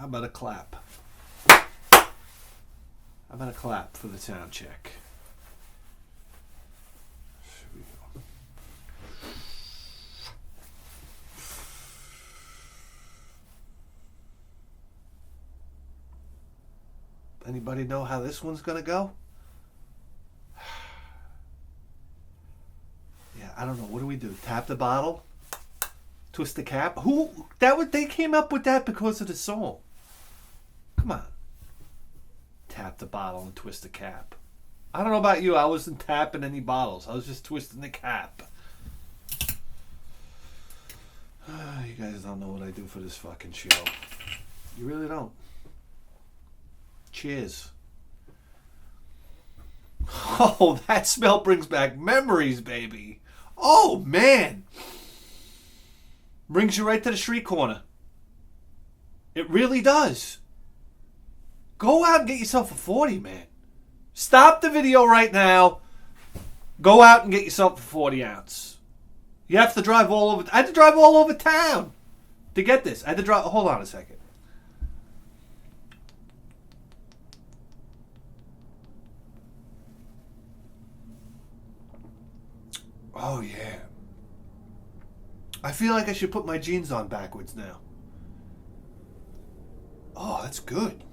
How about a clap? How about a clap for the sound check? Here we go. Anybody know how this one's gonna go? Yeah, I don't know. What do we do? Tap the bottle? Twist the cap? They came up with that because of the song. Come on. Tap the bottle and twist the cap. I don't know about you. I wasn't tapping any bottles. I was just twisting the cap. You guys don't know what I do for this fucking show. You really don't. Cheers. Oh, that smell brings back memories, baby. Oh, man. Brings you right to the street corner. It really does. Go out and get yourself a 40, man. Stop the video right now. Go out and get yourself a 40 ounce. You have to drive all over. I had to drive all over town to get this. I had to drive. Hold on a second. Oh, yeah. I feel like I should put my jeans on backwards now. Oh, that's good.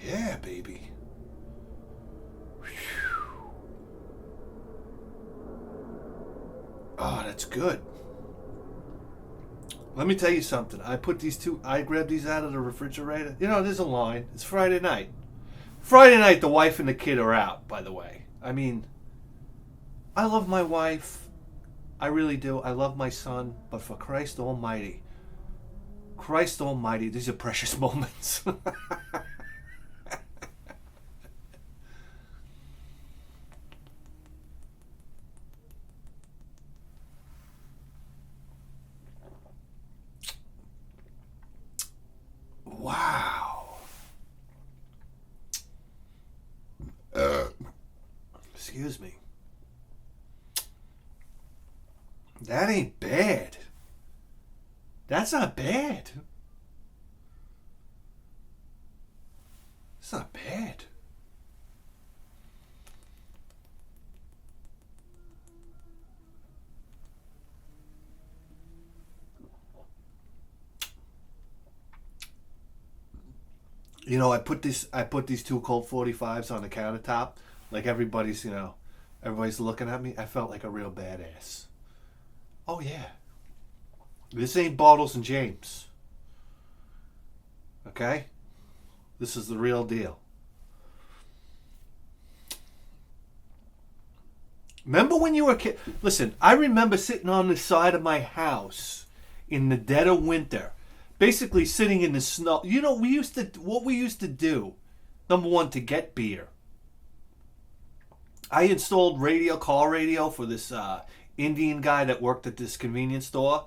Yeah, baby. Whew. Oh, that's good. Let me tell you something. I grabbed these out of the refrigerator. You know, there's a line. It's Friday night. Friday night, the wife and the kid are out, by the way. I mean, I love my wife. I really do. I love my son. But for Christ Almighty, these are precious moments. Wow. Excuse me. That ain't bad. That's not bad. It's not bad. You know, I put these two Colt 45s on the countertop, like everybody's looking at me. I felt like a real badass. Oh yeah. This ain't Bottles and James. Okay? This is the real deal. Remember when you were a kid? Listen, I remember sitting on the side of my house in the dead of winter, basically sitting in the snow. You know, what we used to do, number one, to get beer. I installed car radio for this Indian guy that worked at this convenience store.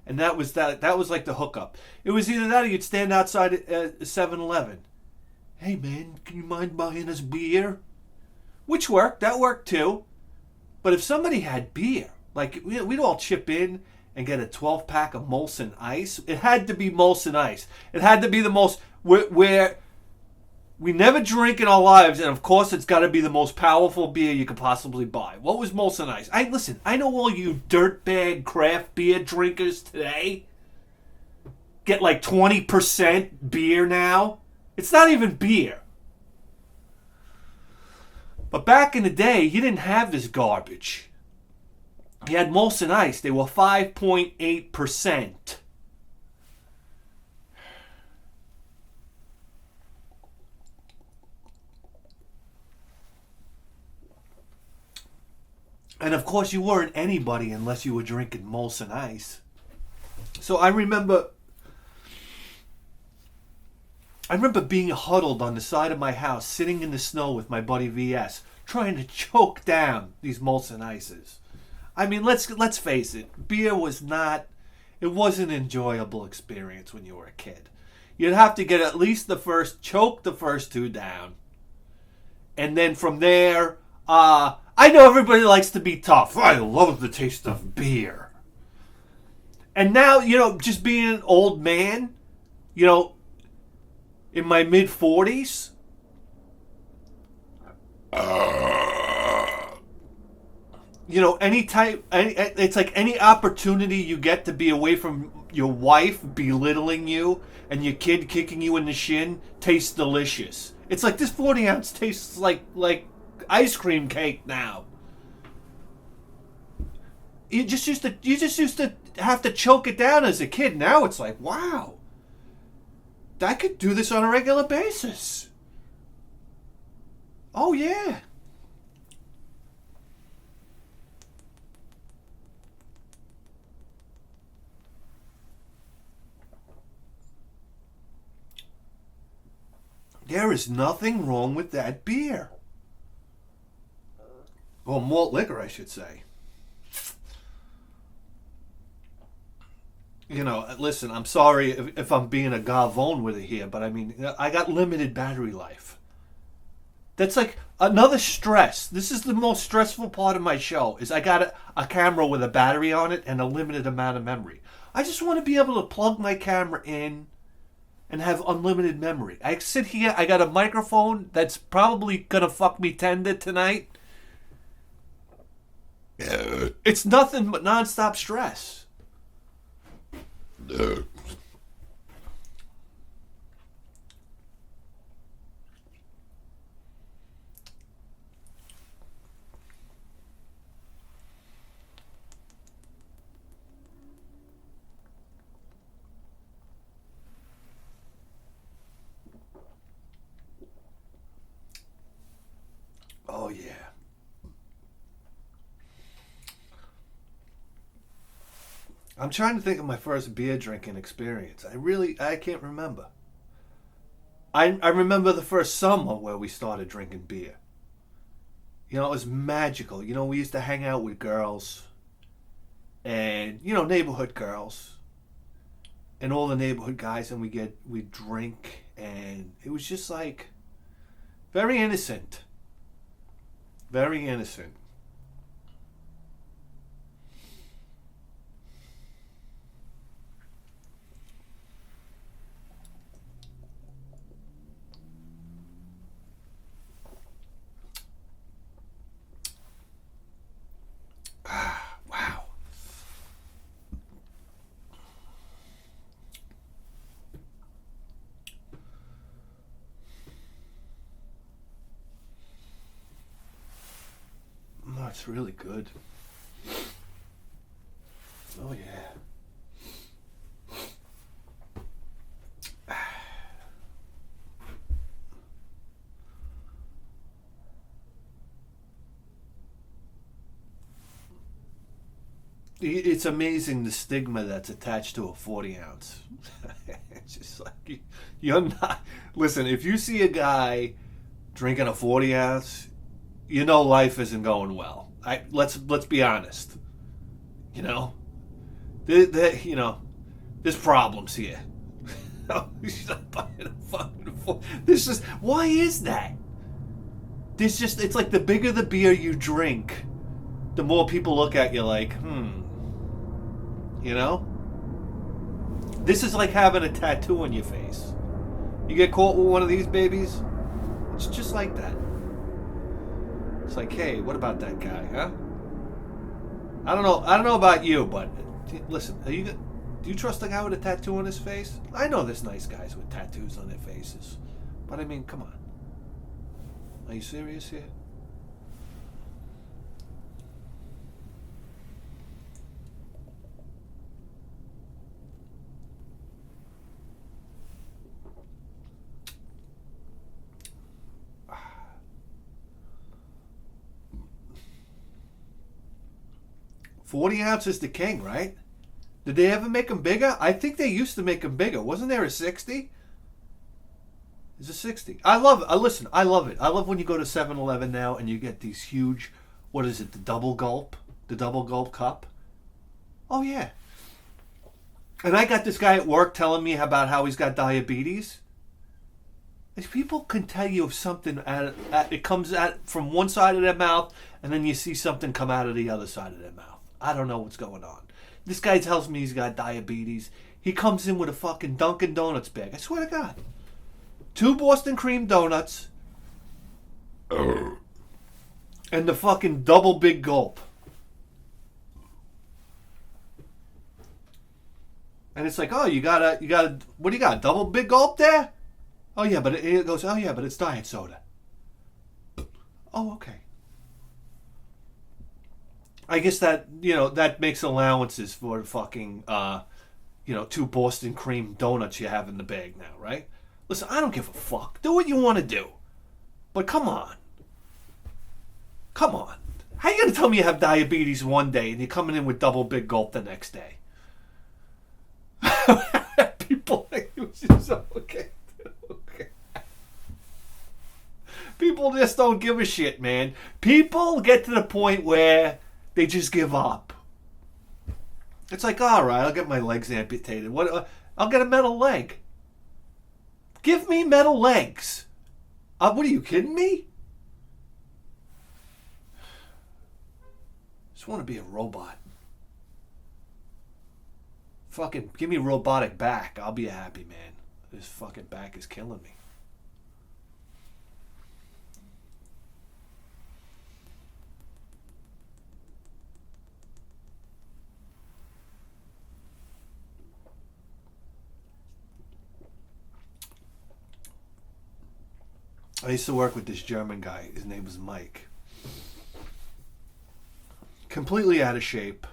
And that was like the hookup. It was either that or you'd stand outside at 7-Eleven. Hey, man, can you mind buying us beer? Which worked. That worked, too. But if somebody had beer, like, we'd all chip in and get a 12-pack of Molson Ice. It had to be Molson Ice. It had to be the most... where we never drink in our lives, and of course it's got to be the most powerful beer you could possibly buy. What was Molson Ice? Listen, I know all you dirtbag craft beer drinkers today get like 20% beer now. It's not even beer. But back in the day, you didn't have this garbage. You had Molson Ice. They were 5.8%. And of course, you weren't anybody unless you were drinking Molson Ice. So I remember being huddled on the side of my house, sitting in the snow with my buddy VS, trying to choke down these Molson Ices. I mean, let's face it, beer wasn't an enjoyable experience when you were a kid. You'd have to get at least choke the first two down. And then from there, I know everybody likes to be tough. I love the taste of beer. And now, just being an old man, You know, in my mid-40s, you know, it's like any opportunity you get to be away from your wife belittling you and your kid kicking you in the shin tastes delicious. It's like this 40 ounce tastes like ice cream cake now. You just used to have to choke it down as a kid. Now it's like, wow, I could do this on a regular basis. Oh yeah. There is nothing wrong with that beer. Well, malt liquor, I should say. You know, listen, I'm sorry if I'm being a gavone with it here, but I mean, I got limited battery life. That's like another stress. This is the most stressful part of my show, is I got a camera with a battery on it and a limited amount of memory. I just want to be able to plug my camera in and have unlimited memory. I sit here, I got a microphone that's probably gonna fuck me tender tonight. It's nothing but nonstop stress. Oh yeah. I'm trying to think of my first beer drinking experience. I can't remember. I remember the first summer where we started drinking beer. You know, it was magical. You know, we used to hang out with girls and, you know, neighborhood girls and all the neighborhood guys, and we'd drink, and it was just like very innocent. Very innocent. Wow. Oh, it's really good. Oh yeah. It's amazing the stigma that's attached to a 40 ounce. It's just like, you're not. Listen, if you see a guy drinking a 40 ounce, you know life isn't going well. Let's be honest. You know, you know, there's problems here. This is why is that? It's like the bigger the beer you drink, the more people look at you like, you know? This is like having a tattoo on your face. You get caught with one of these babies, it's just like that. It's like, hey, what about that guy, huh? I don't know about you, but listen, do you trust a guy with a tattoo on his face? I know there's nice guys with tattoos on their faces, but I mean, come on. Are you serious here? $40 ounce is the king, right? Did they ever make them bigger? I think they used to make them bigger. Wasn't there a 60? It's a 60. I love it. Listen, I love it. I love when you go to 7-Eleven now and you get these huge, what is it, the double gulp cup. Oh, yeah. And I got this guy at work telling me about how he's got diabetes. If people can tell you if something, it comes out from one side of their mouth and then you see something come out of the other side of their mouth. I don't know what's going on. This guy tells me he's got diabetes. He comes in with a fucking Dunkin' Donuts bag. I swear to God. 2 Boston cream donuts. And the fucking double big gulp. And it's like, oh, you got a, what do you got? Double big gulp there? Oh yeah, but it goes, oh yeah, but it's diet soda. Oh, okay. I guess that, that makes allowances for fucking, 2 Boston cream donuts you have in the bag now, right? Listen, I don't give a fuck. Do what you want to do. But come on. Come on. How you going to tell me you have diabetes one day and you're coming in with double big gulp the next day? People think it was just okay. People just don't give a shit, man. People get to the point where they just give up. It's like, all right, I'll get my legs amputated. What? I'll get a metal leg. Give me metal legs. What are you kidding me? Just want to be a robot. Fucking give me robotic back. I'll be a happy man. This fucking back is killing me. I used to work with this German guy. His name was Mike. Completely out of shape.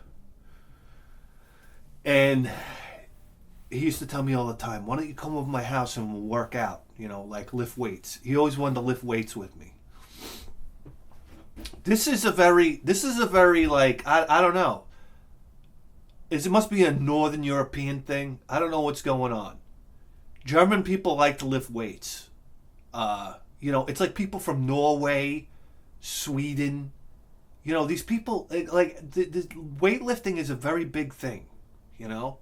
And he used to tell me all the time, why don't you come over to my house and we'll work out, like lift weights. He always wanted to lift weights with me. This is a very like, I don't know. It must be a Northern European thing. I don't know what's going on. German people like to lift weights. It's like people from Norway, Sweden. These people, like, the weightlifting is a very big thing, And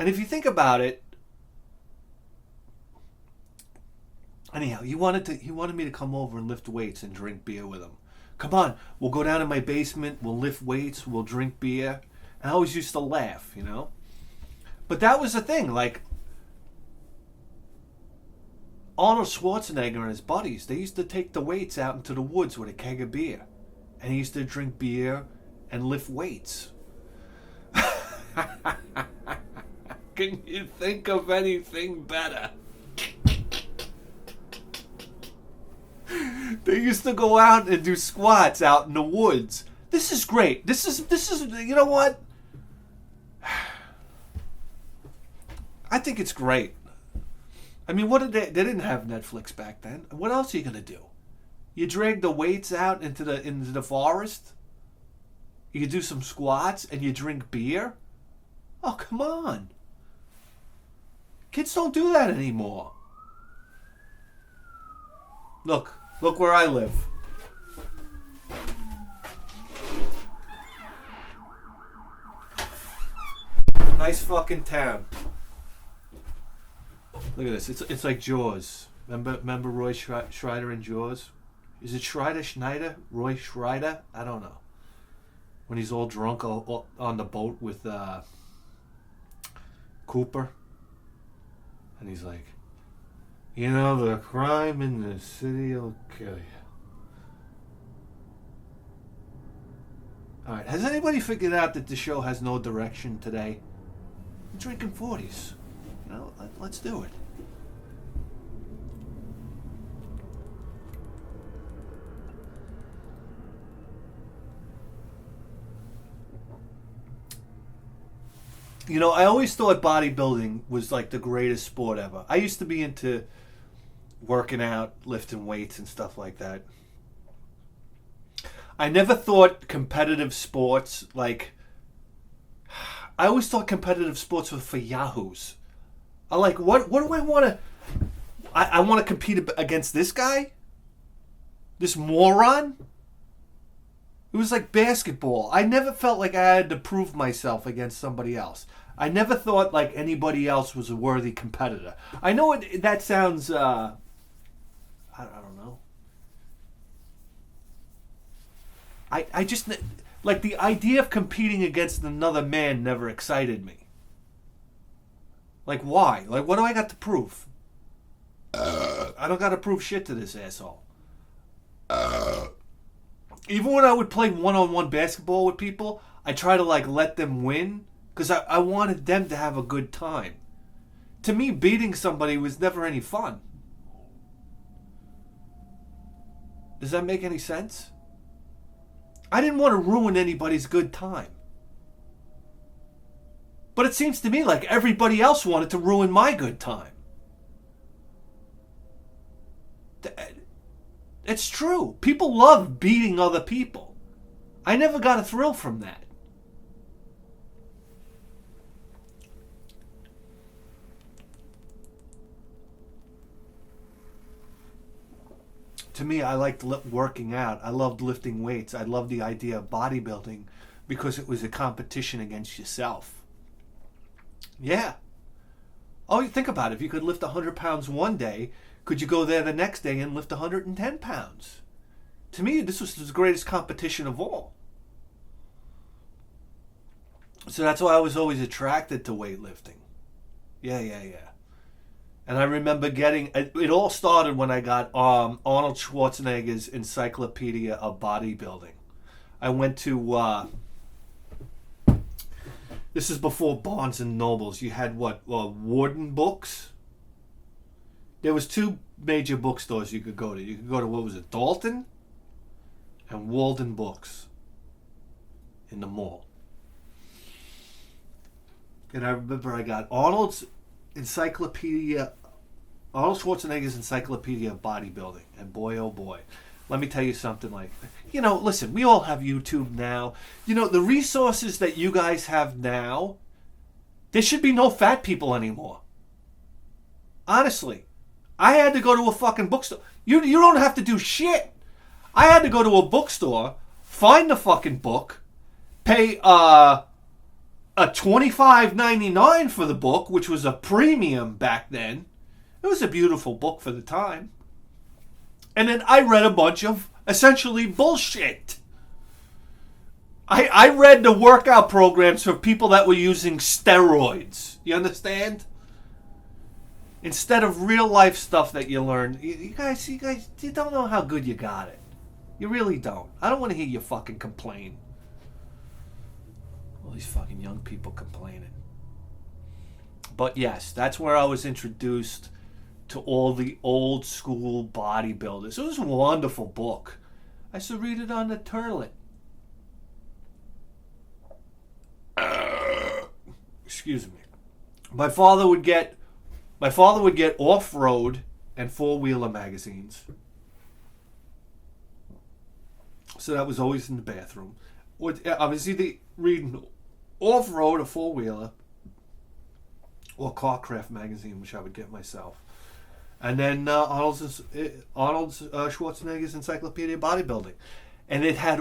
if you think about it, anyhow, he wanted me to come over and lift weights and drink beer with him. Come on, we'll go down in my basement, we'll lift weights, we'll drink beer. And I always used to laugh, But that was the thing, like, Arnold Schwarzenegger and his buddies, they used to take the weights out into the woods with a keg of beer. And he used to drink beer and lift weights. Can you think of anything better? They used to go out and do squats out in the woods. This is great. This is you know what? I think it's great. I mean, what did they didn't have Netflix back then. What else are you gonna do? You drag the weights out into the forest. You do some squats and you drink beer. Oh, come on. Kids don't do that anymore. Look where I live. Nice fucking town. Look at this. It's like Jaws. Remember Roy Schreider in Jaws? Is it Schneider? Roy Schreider? I don't know. When he's all drunk on the boat with Cooper. And he's like, the crime in the city will kill you. Alright, has anybody figured out that the show has no direction today? I'm drinking 40s. Let's do it. I always thought bodybuilding was like the greatest sport ever. I used to be into working out, lifting weights and stuff like that. I never thought competitive sports, I always thought competitive sports were for yahoos. What do I want to... I want to compete against this guy? This moron? It was like basketball. I never felt like I had to prove myself against somebody else. I never thought like anybody else was a worthy competitor. I know that sounds... I don't know. I just... Like, the idea of competing against another man never excited me. Like, why? Like, what do I got to prove? I don't got to prove shit to this asshole. Even when I would play one-on-one basketball with people, I try to, like, let them win because I wanted them to have a good time. To me, beating somebody was never any fun. Does that make any sense? I didn't want to ruin anybody's good time. But it seems to me like everybody else wanted to ruin my good time. It's true. People love beating other people. I never got a thrill from that. To me, I liked working out. I loved lifting weights. I loved the idea of bodybuilding because it was a competition against yourself. Yeah. Oh, you think about it. If you could lift 100 pounds one day, could you go there the next day and lift 110 pounds? To me, this was the greatest competition of all. So that's why I was always attracted to weightlifting. Yeah. And I remember it all started when I got Arnold Schwarzenegger's Encyclopedia of Bodybuilding. I went to, this is before Barnes and Nobles. You had Warden Books? There was two major bookstores you could go to. You could go to, what was it, Dalton? And Walden Books in the mall. And I remember I got Arnold Schwarzenegger's Encyclopedia of Bodybuilding. And boy, oh boy. Let me tell you something like, listen, we all have YouTube now. The resources that you guys have now, there should be no fat people anymore. Honestly. I had to go to a fucking bookstore. You don't have to do shit. I had to go to a bookstore, find the fucking book, pay a $25.99 for the book, which was a premium back then. It was a beautiful book for the time. And then I read a bunch of essentially bullshit. I read the workout programs for people that were using steroids. You understand? Instead of real life stuff that you learn. You guys, you don't know how good you got it. You really don't. I don't want to hear you fucking complain. All these fucking young people complaining. But yes, that's where I was introduced to all the old school bodybuilders. It was a wonderful book. I used to read it on the toilet. Excuse me. My father would get off-road and four-wheeler magazines. So that was always in the bathroom. I was either reading off-road or four-wheeler or Carcraft magazine, which I would get myself. And then Arnold Schwarzenegger's Encyclopedia of Bodybuilding. And it had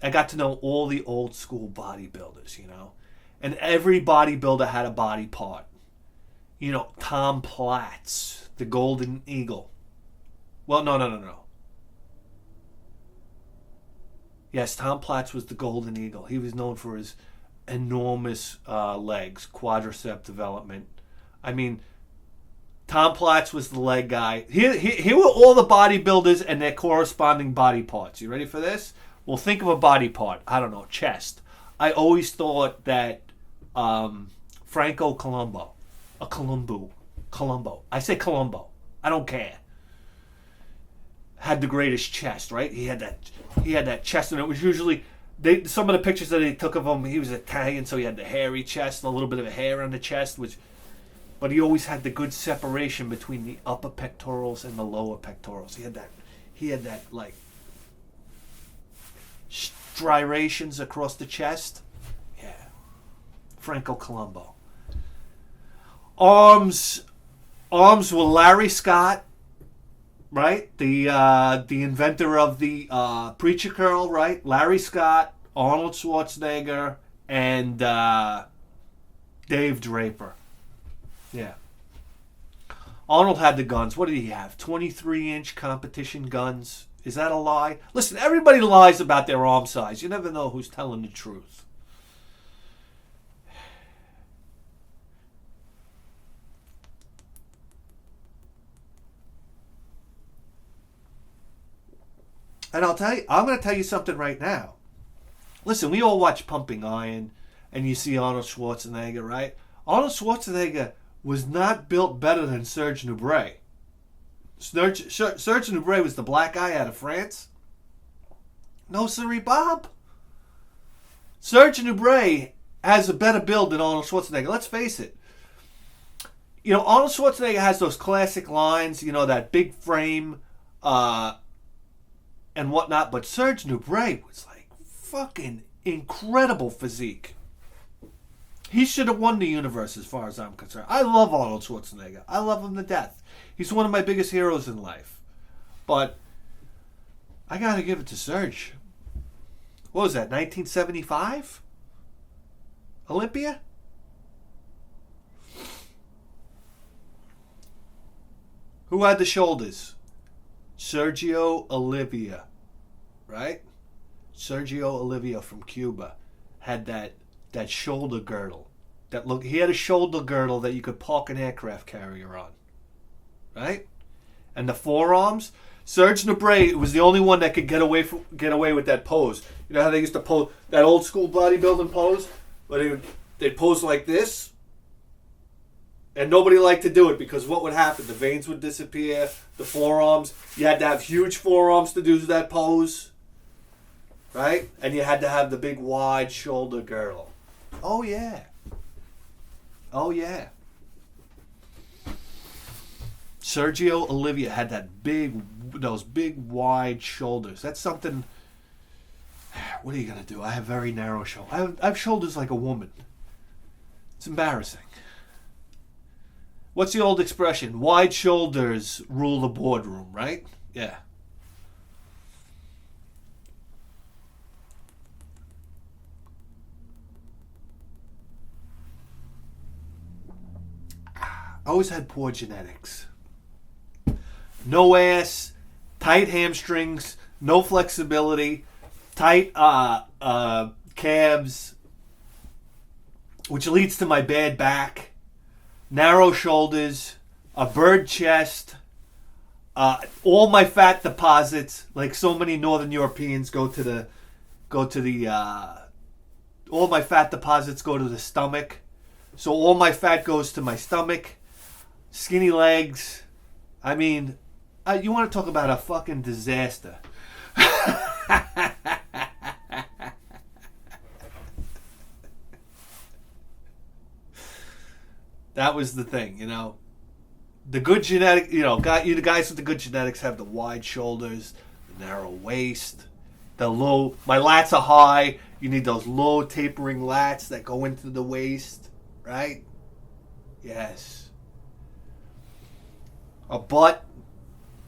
I got to know all the old school bodybuilders, And every bodybuilder had a body part. Tom Platz, the Golden Eagle. Well, no. Yes, Tom Platz was the Golden Eagle. He was known for his enormous legs, quadricep development. I mean, Tom Platz was the leg guy. Here were all the bodybuilders and their corresponding body parts. You ready for this? Well, think of a body part. I don't know, chest. I always thought that Franco Columbu. I say Columbo. I don't care. Had the greatest chest, right? He had that chest, and it was usually some of the pictures that they took of him. He was Italian, so he had the hairy chest, a little bit of a hair on the chest, but he always had the good separation between the upper pectorals and the lower pectorals. He had that like striations across the chest. Yeah, Franco Columbu. Arms were Larry Scott, right? The inventor of the preacher curl, right? Larry Scott, Arnold Schwarzenegger, and Dave Draper. Yeah. Arnold had the guns. What did he have? 23-inch competition guns. Is that a lie? Listen, everybody lies about their arm size. You never know who's telling the truth. And I'm going to tell you something right now. Listen, we all watch Pumping Iron, and you see Arnold Schwarzenegger, right? Arnold Schwarzenegger was not built better than Serge Nubret. Serge Nubret was the black guy out of France. No, sirree, Bob. Serge Nubret has a better build than Arnold Schwarzenegger. Let's face it. Arnold Schwarzenegger has those classic lines, that big frame and whatnot. But Serge Nubret was like fucking incredible physique. He should have won the universe as far as I'm concerned. I love Arnold Schwarzenegger. I love him to death. He's one of my biggest heroes in life. But I got to give it to Serge. What was that, 1975? Olympia? Who had the shoulders? Sergio Oliva, right? Sergio Oliva from Cuba had that shoulder girdle. He had a shoulder girdle that you could park an aircraft carrier on, right? And the forearms. Serge Nubret was the only one that could get away with that pose. You know how they used to pose that old school bodybuilding pose, where they'd pose like this, and nobody liked to do it because what would happen? The veins would disappear. The forearms. You had to have huge forearms to do that pose, right? And you had to have the big wide shoulder girdle. Oh yeah. Oh yeah. Sergio Oliva had those big wide shoulders. That's something. What are you gonna do? I have very narrow shoulders. I have shoulders like a woman. It's embarrassing. What's the old expression? Wide shoulders rule the boardroom, right? Yeah. I always had poor genetics. No ass, tight hamstrings, no flexibility, tight calves, which leads to my bad back, narrow shoulders, a bird chest, all my fat deposits, like so many Northern Europeans all my fat deposits go to the stomach. So all my fat goes to my stomach, skinny legs. I mean, you want to talk about a fucking disaster. That was the thing, The good genetic, the guys with the good genetics have the wide shoulders, the narrow waist, my lats are high. You need those low tapering lats that go into the waist, right? Yes. A butt,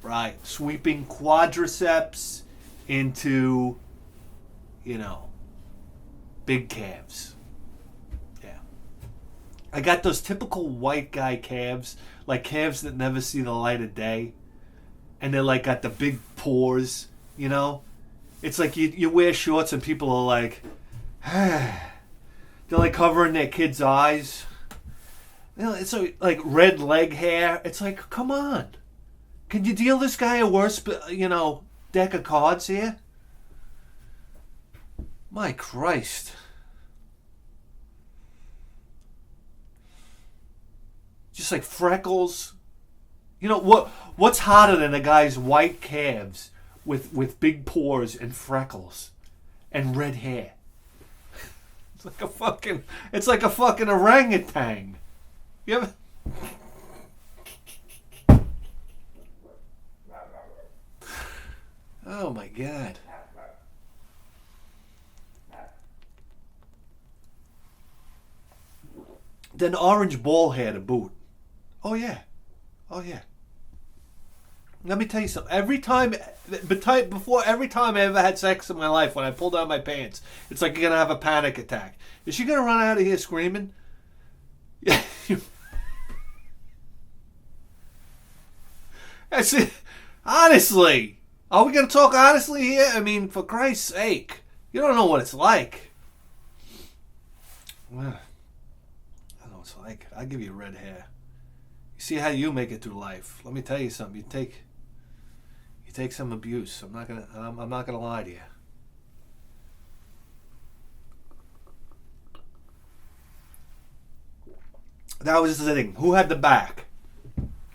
right? Sweeping quadriceps into, big calves. Yeah. I got those typical white guy calves, like calves that never see the light of day. And they're like got the big pores, It's like you wear shorts and people are like, they're like covering their kids' eyes. It's like red leg hair. It's like, come on. Can you deal this guy a worse, deck of cards here? My Christ. Just like freckles. What's hotter than a guy's white calves with big pores and freckles and red hair? It's like a fucking orangutan. You ever? Oh my God. Then orange ball hair to boot. Oh yeah. Let me tell you something. Every time I ever had sex in my life, when I pulled down my pants, it's like you're gonna have a panic attack. Is she gonna run out of here screaming? Yeah. That's it. Honestly, are we gonna talk honestly here? I mean, for Christ's sake, you don't know what it's like. Well, I don't know what it's like. I'll give you red hair. You see how you make it through life. Let me tell you something. You take some abuse. I'm not gonna lie to you. That was the thing. Who had the back?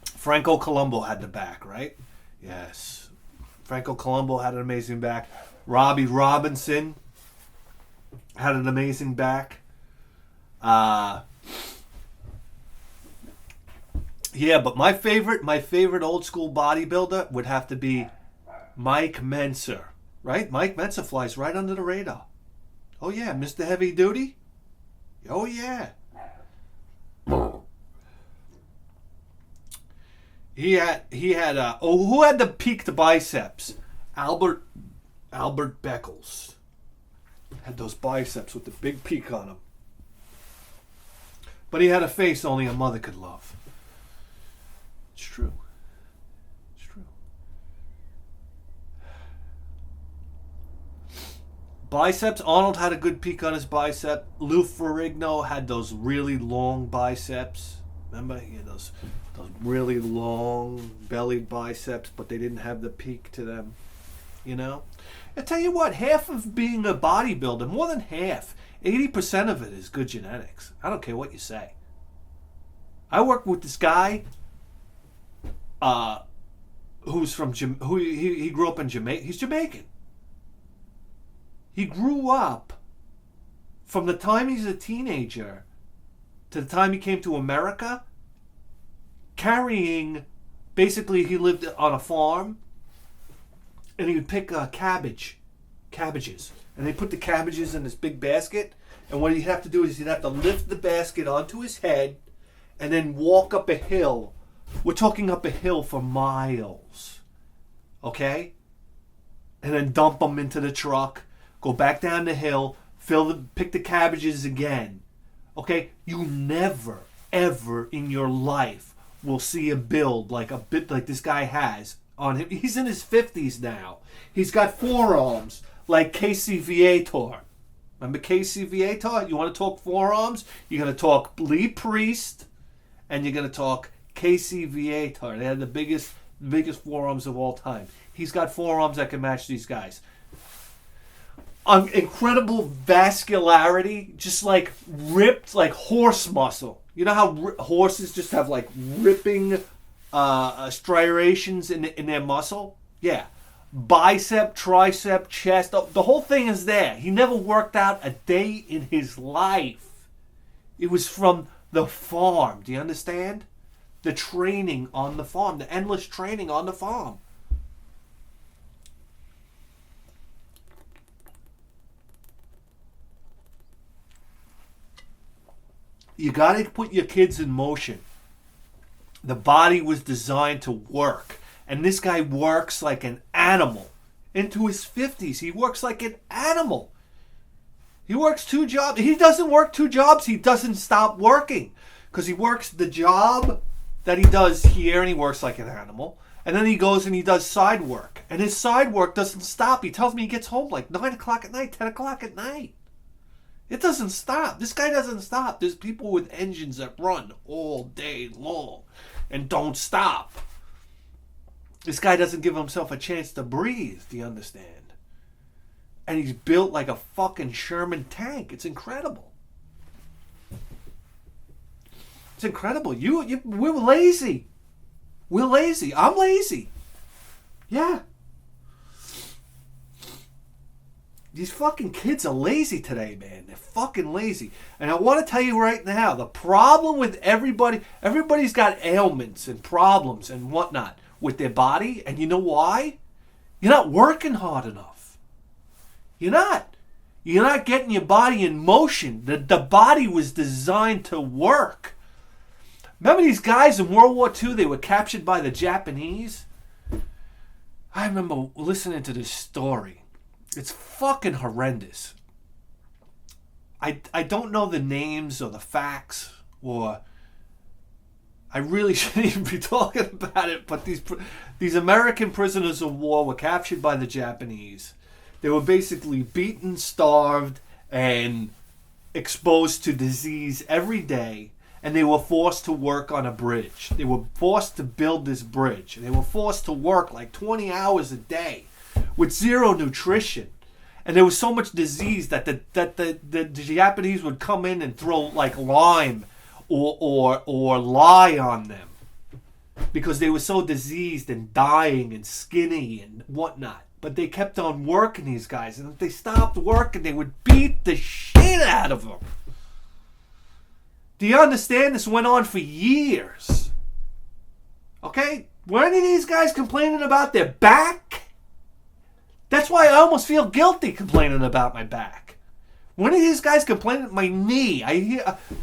Franco Colombo had the back, right? Yes. Franco Colombo had an amazing back. Robbie Robinson had an amazing back. Yeah, but my favorite old school bodybuilder would have to be Mike Menser, right? Mike Menser flies right under the radar. Oh yeah, Mr. Heavy Duty. Oh yeah. He had who had the peaked biceps? Albert Beckles had those biceps with the big peak on them. But he had a face only a mother could love. It's true. It's true. Biceps. Arnold had a good peak on his bicep. Lou Ferrigno had those really long biceps. Remember? He had those really long bellied biceps, but they didn't have the peak to them. You know? I tell you what, half of being a bodybuilder, more than half, 80% of it is good genetics. I don't care what you say. I worked with this guy who's from he grew up in Jamaica. He's Jamaican. He grew up from the time he's a teenager to the time he came to America carrying, basically he lived on a farm and he would pick cabbages, and they put the cabbages in this big basket, and what he'd have to do is he'd have to lift the basket onto his head and then walk up a hill. We're talking up a hill for miles, okay? And then dump them into the truck, go back down the hill, pick the cabbages again, okay? You never, ever in your life will see a build like this guy has on him. He's in his 50s now. He's got forearms like Casey Viator. Remember Casey Viator? You want to talk forearms? You're going to talk Lee Priest, and you're going to talk Casey Viator. They had the biggest forearms of all time. He's got forearms that can match these guys. Incredible vascularity, just like ripped, like horse muscle. You know how horses just have like ripping striations in their muscle? Yeah. Bicep, tricep, chest, the whole thing is there. He never worked out a day in his life. It was from the farm. Do you understand? The training on the farm, the endless training on the farm. You got to put your kids in motion. The body was designed to work. And this guy works like an animal. Into his 50s, he works like an animal. He works 2 jobs. He doesn't work 2 jobs. He doesn't stop working. Because he works the job that he does here, and he works like an animal. And then he goes and he does side work. And his side work doesn't stop. He tells me he gets home like 9 o'clock at night, 10 o'clock at night. It doesn't stop. This guy doesn't stop. There's people with engines that run all day long and don't stop. This guy doesn't give himself a chance to breathe. Do you understand? And he's built like a fucking Sherman tank. It's incredible. It's incredible. We're lazy. We're lazy. I'm lazy. Yeah. These fucking kids are lazy today, man. They're fucking lazy. And I want to tell you right now, the problem with everybody's got ailments and problems and whatnot with their body. And you know why? You're not working hard enough. You're not. You're not getting your body in motion. The body was designed to work. Remember these guys in World War II? They were captured by the Japanese. I remember listening to this story. It's fucking horrendous. I don't know the names or the facts, or I really shouldn't even be talking about it, but these American prisoners of war were captured by the Japanese. They were basically beaten, starved, and exposed to disease every day. and they were forced to work on a bridge. They were forced to build this bridge. They were forced to work like 20 hours a day with zero nutrition. And there was so much disease that the Japanese would come in and throw like lime or lye on them because they were so diseased and dying and skinny and whatnot. But they kept on working, these guys. And if they stopped working, they would beat the shit out of them. Do you understand? This went on for years. Okay? Were any of these guys complaining about their back? That's why I almost feel guilty complaining about my back. When are these guys complaining about my knee?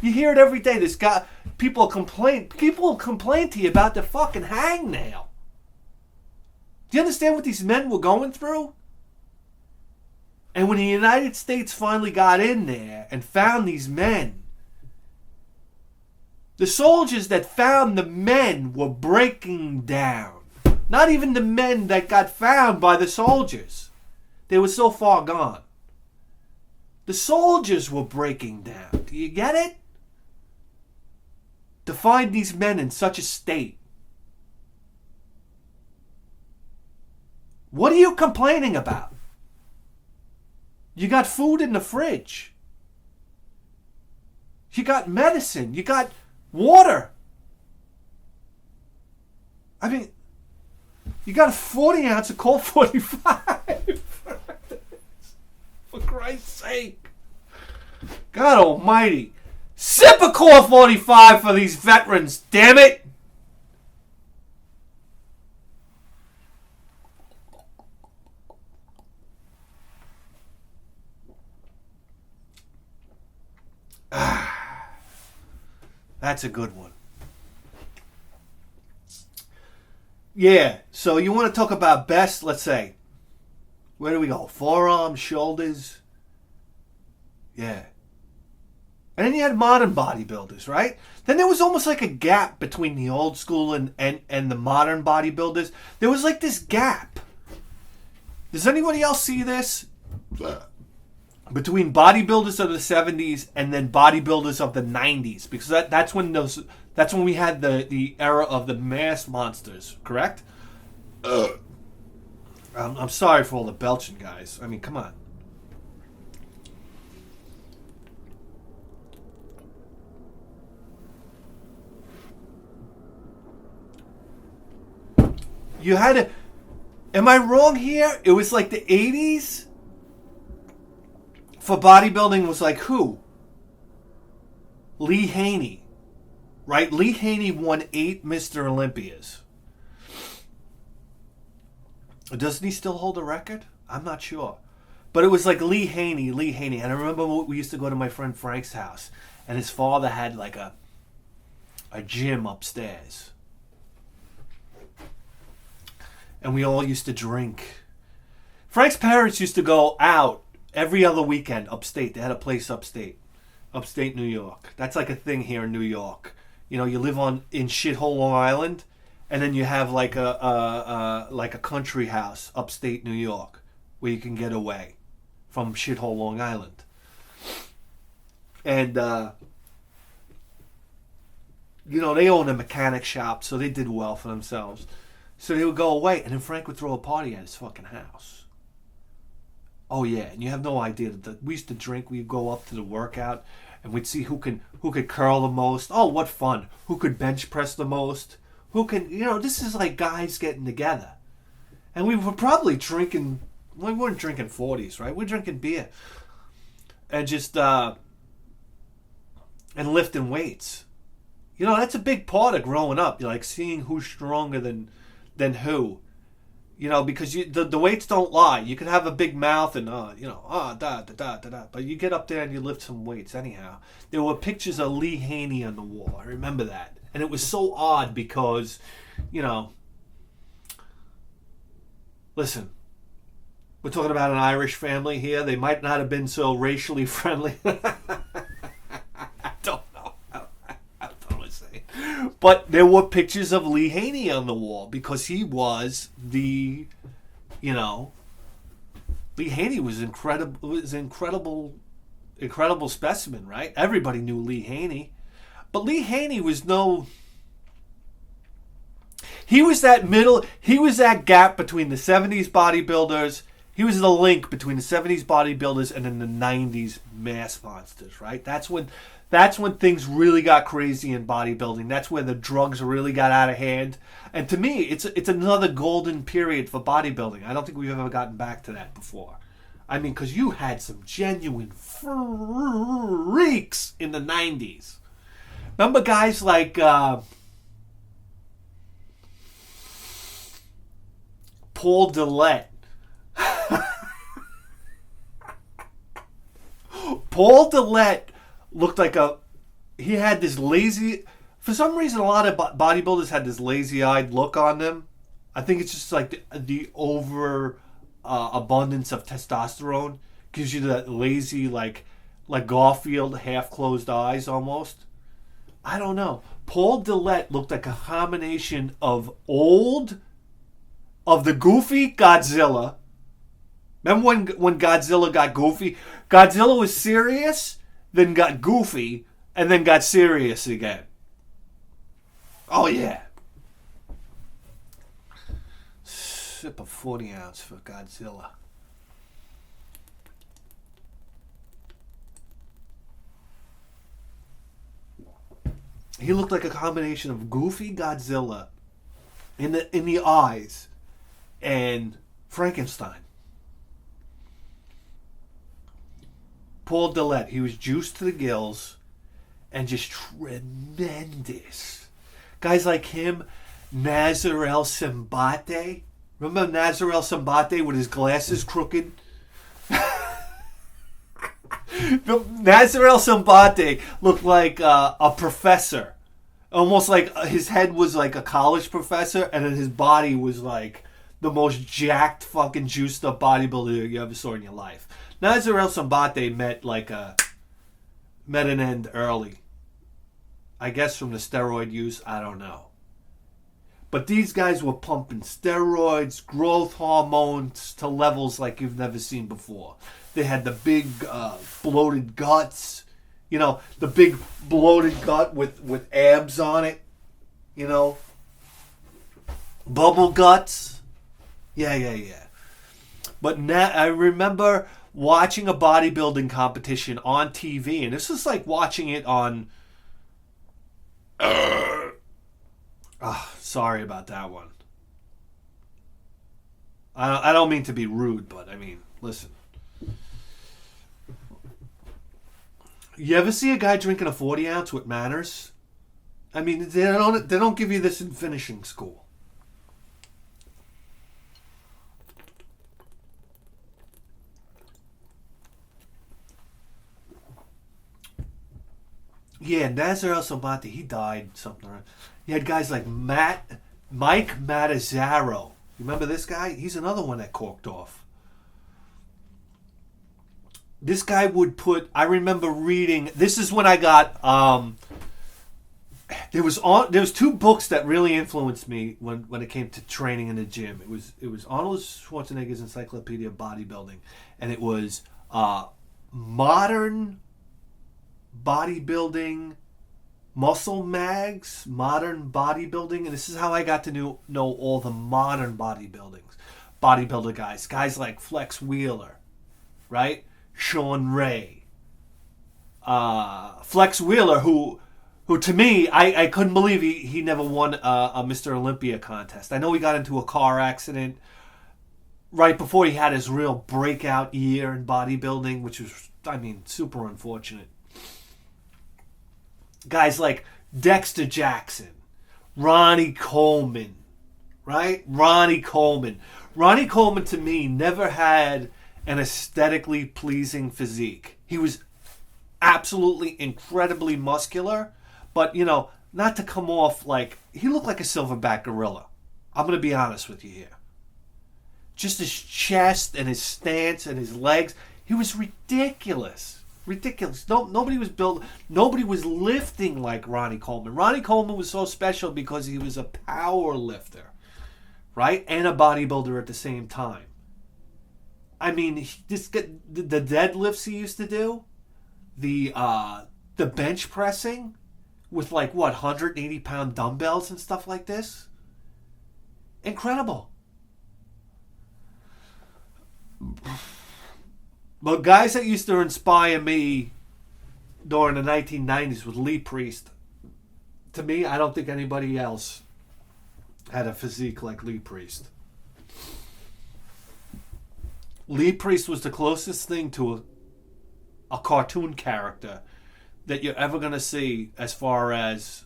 You hear it every day. People complain to you about the fucking hangnail. Do you understand what these men were going through? And when the United States finally got in there and found these men, the soldiers that found the men were breaking down. Not even the men that got found by the soldiers. They were so far gone. The soldiers were breaking down. Do you get it? To find these men in such a state. What are you complaining about? You got food in the fridge. You got medicine. You got water. I mean, you got a 40 ounce of Colt 45. For Christ's sake. God almighty. Sip a Colt 45 for these veterans, damn it. That's a good one. Yeah, so you want to talk about best, let's say. Where do we go? Forearms, shoulders. Yeah. And then you had modern bodybuilders, right? Then there was almost like a gap between the old school and the modern bodybuilders. There was like this gap. Does anybody else see this? Between bodybuilders of the 70s and then bodybuilders of the 90s. Because that's when we had the era of the mass monsters, correct? I'm sorry for all the belching, guys. I mean, come on. You had to... Am I wrong here? It was like the 80s? For bodybuilding was like who? Lee Haney. Right? Lee Haney won 8 Mr. Olympias. Doesn't he still hold the record? I'm not sure. But it was like Lee Haney. And I remember we used to go to my friend Frank's house. And his father had like a gym upstairs. And we all used to drink. Frank's parents used to go out every other weekend upstate. They had a place upstate New York. That's like a thing here in New York. You know, you live in shithole Long Island, and then you have like a country house upstate New York where you can get away from shithole Long Island. And you know, they own a mechanic shop, so they did well for themselves. So they would go away, and then Frank would throw a party at his fucking house. Oh yeah, and you have no idea that we used to drink. We'd go up to the workout, and we'd see who could curl the most. Oh, what fun! Who could bench press the most? Who can, you know? This is like guys getting together, and we were probably drinking. We weren't drinking 40s, right? We're drinking beer, and just and lifting weights. You know, that's a big part of growing up. You're like seeing who's stronger than who. You know, because the weights don't lie. You can have a big mouth and, but you get up there and you lift some weights anyhow. There were pictures of Lee Haney on the wall. I remember that. And it was so odd because, you know, listen, we're talking about an Irish family here. They might not have been so racially friendly. I don't know. I don't know what to say. But there were pictures of Lee Haney on the wall because he was the, you know, Lee Haney was incredible specimen, right? Everybody knew Lee Haney. But Lee Haney was no... He was that middle... He was that gap between the 70s bodybuilders. He was the link between the 70s bodybuilders and then the 90s mass monsters, right? That's when things really got crazy in bodybuilding. That's where the drugs really got out of hand. And to me, it's another golden period for bodybuilding. I don't think we've ever gotten back to that before. I mean, because you had some genuine freaks in the 90s. Remember guys like Paul Delet. Paul Delet looked like he had this lazy... For some reason, a lot of bodybuilders had this lazy-eyed look on them. I think it's just like the over abundance of testosterone gives you that lazy, like Garfield, half-closed eyes almost. I don't know. Paul Delet looked like a combination of the goofy Godzilla. Remember when Godzilla got goofy? Godzilla was serious, then got goofy, and then got serious again. Oh, yeah. Sip of 40 ounce for Godzilla. He looked like a combination of goofy Godzilla in the eyes and Frankenstein. Paul Delet, he was juiced to the gills and just tremendous. Guys like him, Nazar El Simbate. Remember Nazar El Simbate with his glasses crooked? Nazar El Simbate looked like a professor. Almost like his head was like a college professor, and then his body was like the most jacked, fucking juiced up bodybuilder you ever saw in your life. Nazar El Simbate met an end early. I guess from the steroid use, I don't know. But these guys were pumping steroids, growth hormones to levels like you've never seen before. They had the big bloated guts. You know, the big bloated gut with abs on it. You know. Bubble guts. Yeah. But I remember watching a bodybuilding competition on TV, and this is like watching it on... sorry about that one. I don't mean to be rude, but I mean, listen. You ever see a guy drinking a 40 ounce with manners? I mean, they don't give you this in finishing school. Yeah, Nazar El Simbate, he died something. You had guys like Mike Matazzaro. You remember this guy? He's another one that corked off. This guy would put... I remember reading... This is when I got... There was two books that really influenced me when it came to training in the gym. It was Arnold Schwarzenegger's Encyclopedia of Bodybuilding, and it was Modern Bodybuilding, Muscle Mags, Modern Bodybuilding, and this is how I got to know all the modern bodybuilder guys like Flex Wheeler, right? Sean Ray, Flex Wheeler, who to me, I couldn't believe he never won a Mr. Olympia contest. I know he got into a car accident right before he had his real breakout year in bodybuilding, which was, I mean, super unfortunate. Guys like Dexter Jackson, Ronnie Coleman, right? Ronnie Coleman to me never had an aesthetically pleasing physique. He was absolutely incredibly muscular, but, you know, not to come off like... He looked like a silverback gorilla. I'm going to be honest with you here. Just his chest and his stance and his legs. He was ridiculous. Nobody was lifting like Ronnie Coleman. Ronnie Coleman was so special because he was a power lifter, right? And a bodybuilder at the same time. I mean, the deadlifts he used to do, the bench pressing, with like, what, 180-pound dumbbells and stuff like this? Incredible. But guys that used to inspire me during the 1990s was Lee Priest. To me, I don't think anybody else had a physique like Lee Priest. Lee Priest was the closest thing to a cartoon character that you're ever going to see as far as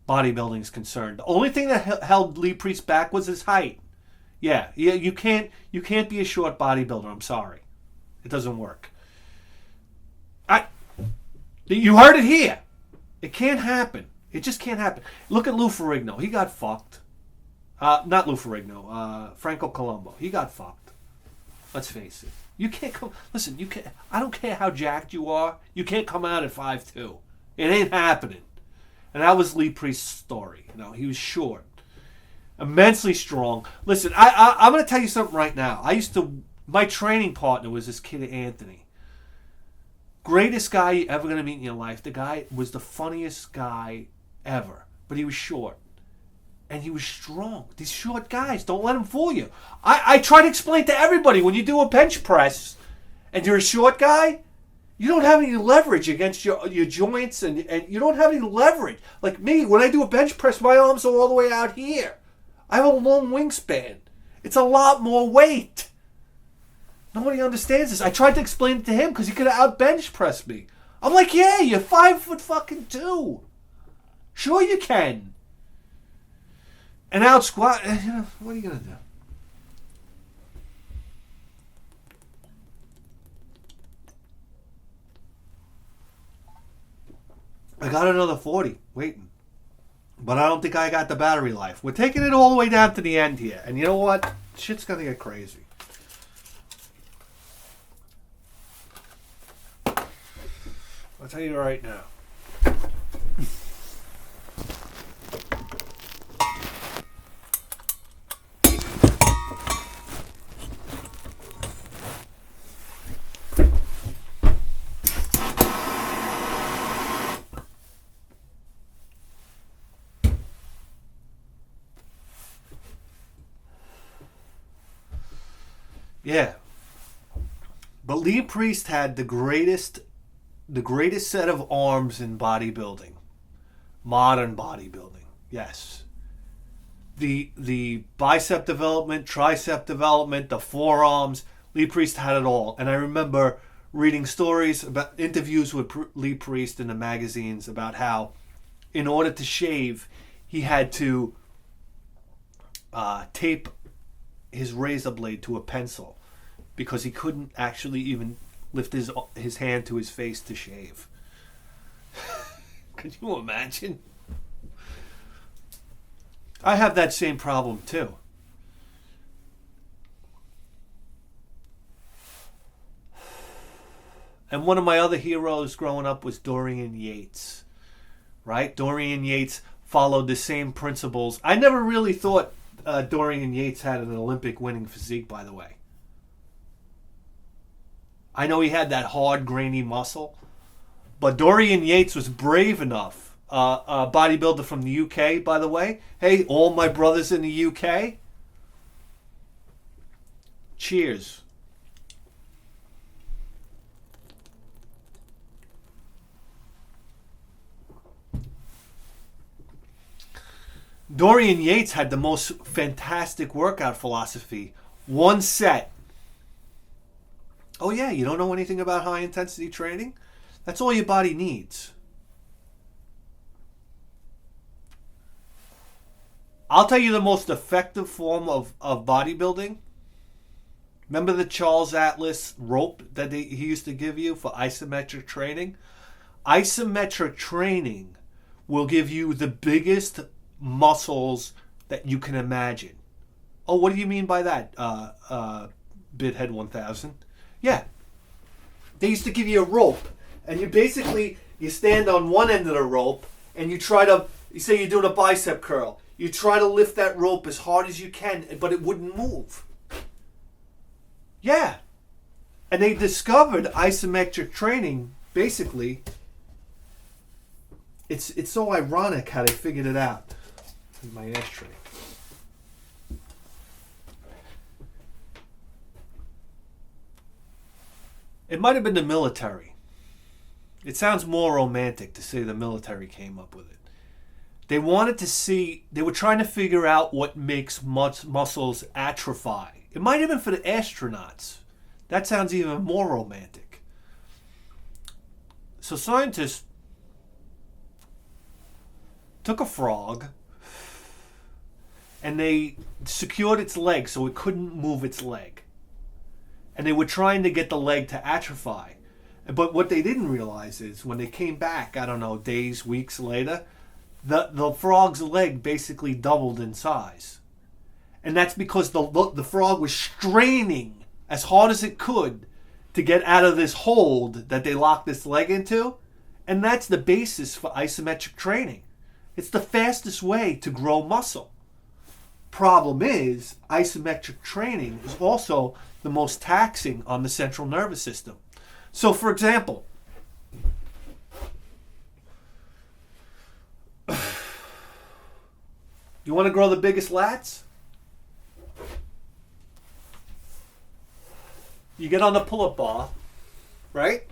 bodybuilding is concerned. The only thing that held Lee Priest back was his height. Yeah, you can't be a short bodybuilder. I'm sorry, it doesn't work. You heard it here. It can't happen. It just can't happen. Look at Lou Ferrigno. He got fucked. Not Lou Ferrigno. Franco Colombo. He got fucked. Let's face it. You can't come. Listen, you can't. I don't care how jacked you are. You can't come out at 5'2". It ain't happening. And that was Lee Priest's story. You know, he was short, immensely strong. Listen, I'm going to tell you something right now. My training partner was this kid Anthony. Greatest guy you're ever going to meet in your life. The guy was the funniest guy ever, but he was short. And he was strong. These short guys, don't let them fool you. I try to explain to everybody, when you do a bench press and you're a short guy, you don't have any leverage against your joints, and you don't have any leverage. Like me, when I do a bench press, my arms are all the way out here. I have a long wingspan. It's a lot more weight. Nobody understands this. I tried to explain it to him because he could have out bench pressed me. I'm like, yeah, you're 5'2". Sure you can. And out squat, what are you going to do? I got another 40 waiting. But I don't think I got the battery life. We're taking it all the way down to the end here. And you know what? Shit's going to get crazy. I'll tell you right now. Yeah. But Lee Priest had the greatest set of arms in bodybuilding. Modern bodybuilding. Yes. The bicep development, tricep development, the forearms. Lee Priest had it all. And I remember reading stories about interviews with Lee Priest in the magazines about how in order to shave, he had to tape his razor blade to a pencil because he couldn't actually even lift his hand to his face to shave. Could you imagine? I have that same problem too. And one of my other heroes growing up was Dorian Yates. Right? Dorian Yates followed the same principles. I never really thought Dorian Yates had an Olympic winning physique, by the way. I know he had that hard, grainy muscle, but Dorian Yates was brave enough. A bodybuilder from the UK, by the way. Hey, all my brothers in the UK. Cheers. Dorian Yates had the most fantastic workout philosophy. One set. Oh yeah, you don't know anything about high intensity training? That's all your body needs. I'll tell you the most effective form of bodybuilding. Remember the Charles Atlas rope that he used to give you for isometric training? Isometric training will give you the biggest muscles that you can imagine. Oh, what do you mean by that, Bidhead 1000? Yeah. They used to give you a rope, and you stand on one end of the rope, and you say you're doing a bicep curl. You try to lift that rope as hard as you can, but it wouldn't move. Yeah. And they discovered isometric training, basically, It's so ironic how they figured it out. In my ashtray. It might have been the military. It sounds more romantic to say the military came up with it. They wanted to see, they were trying to figure out what makes muscles atrophy. It might have been for the astronauts. That sounds even more romantic. So scientists took a frog and they secured its leg so it couldn't move its leg. And they were trying to get the leg to atrophy. But what they didn't realize is when they came back, I don't know, days, weeks later, the frog's leg basically doubled in size. And that's because the frog was straining as hard as it could to get out of this hold that they locked this leg into. And that's the basis for isometric training. It's the fastest way to grow muscle. Problem is, isometric training is also the most taxing on the central nervous system. So, for example, you want to grow the biggest lats? You get on the pull-up bar, right?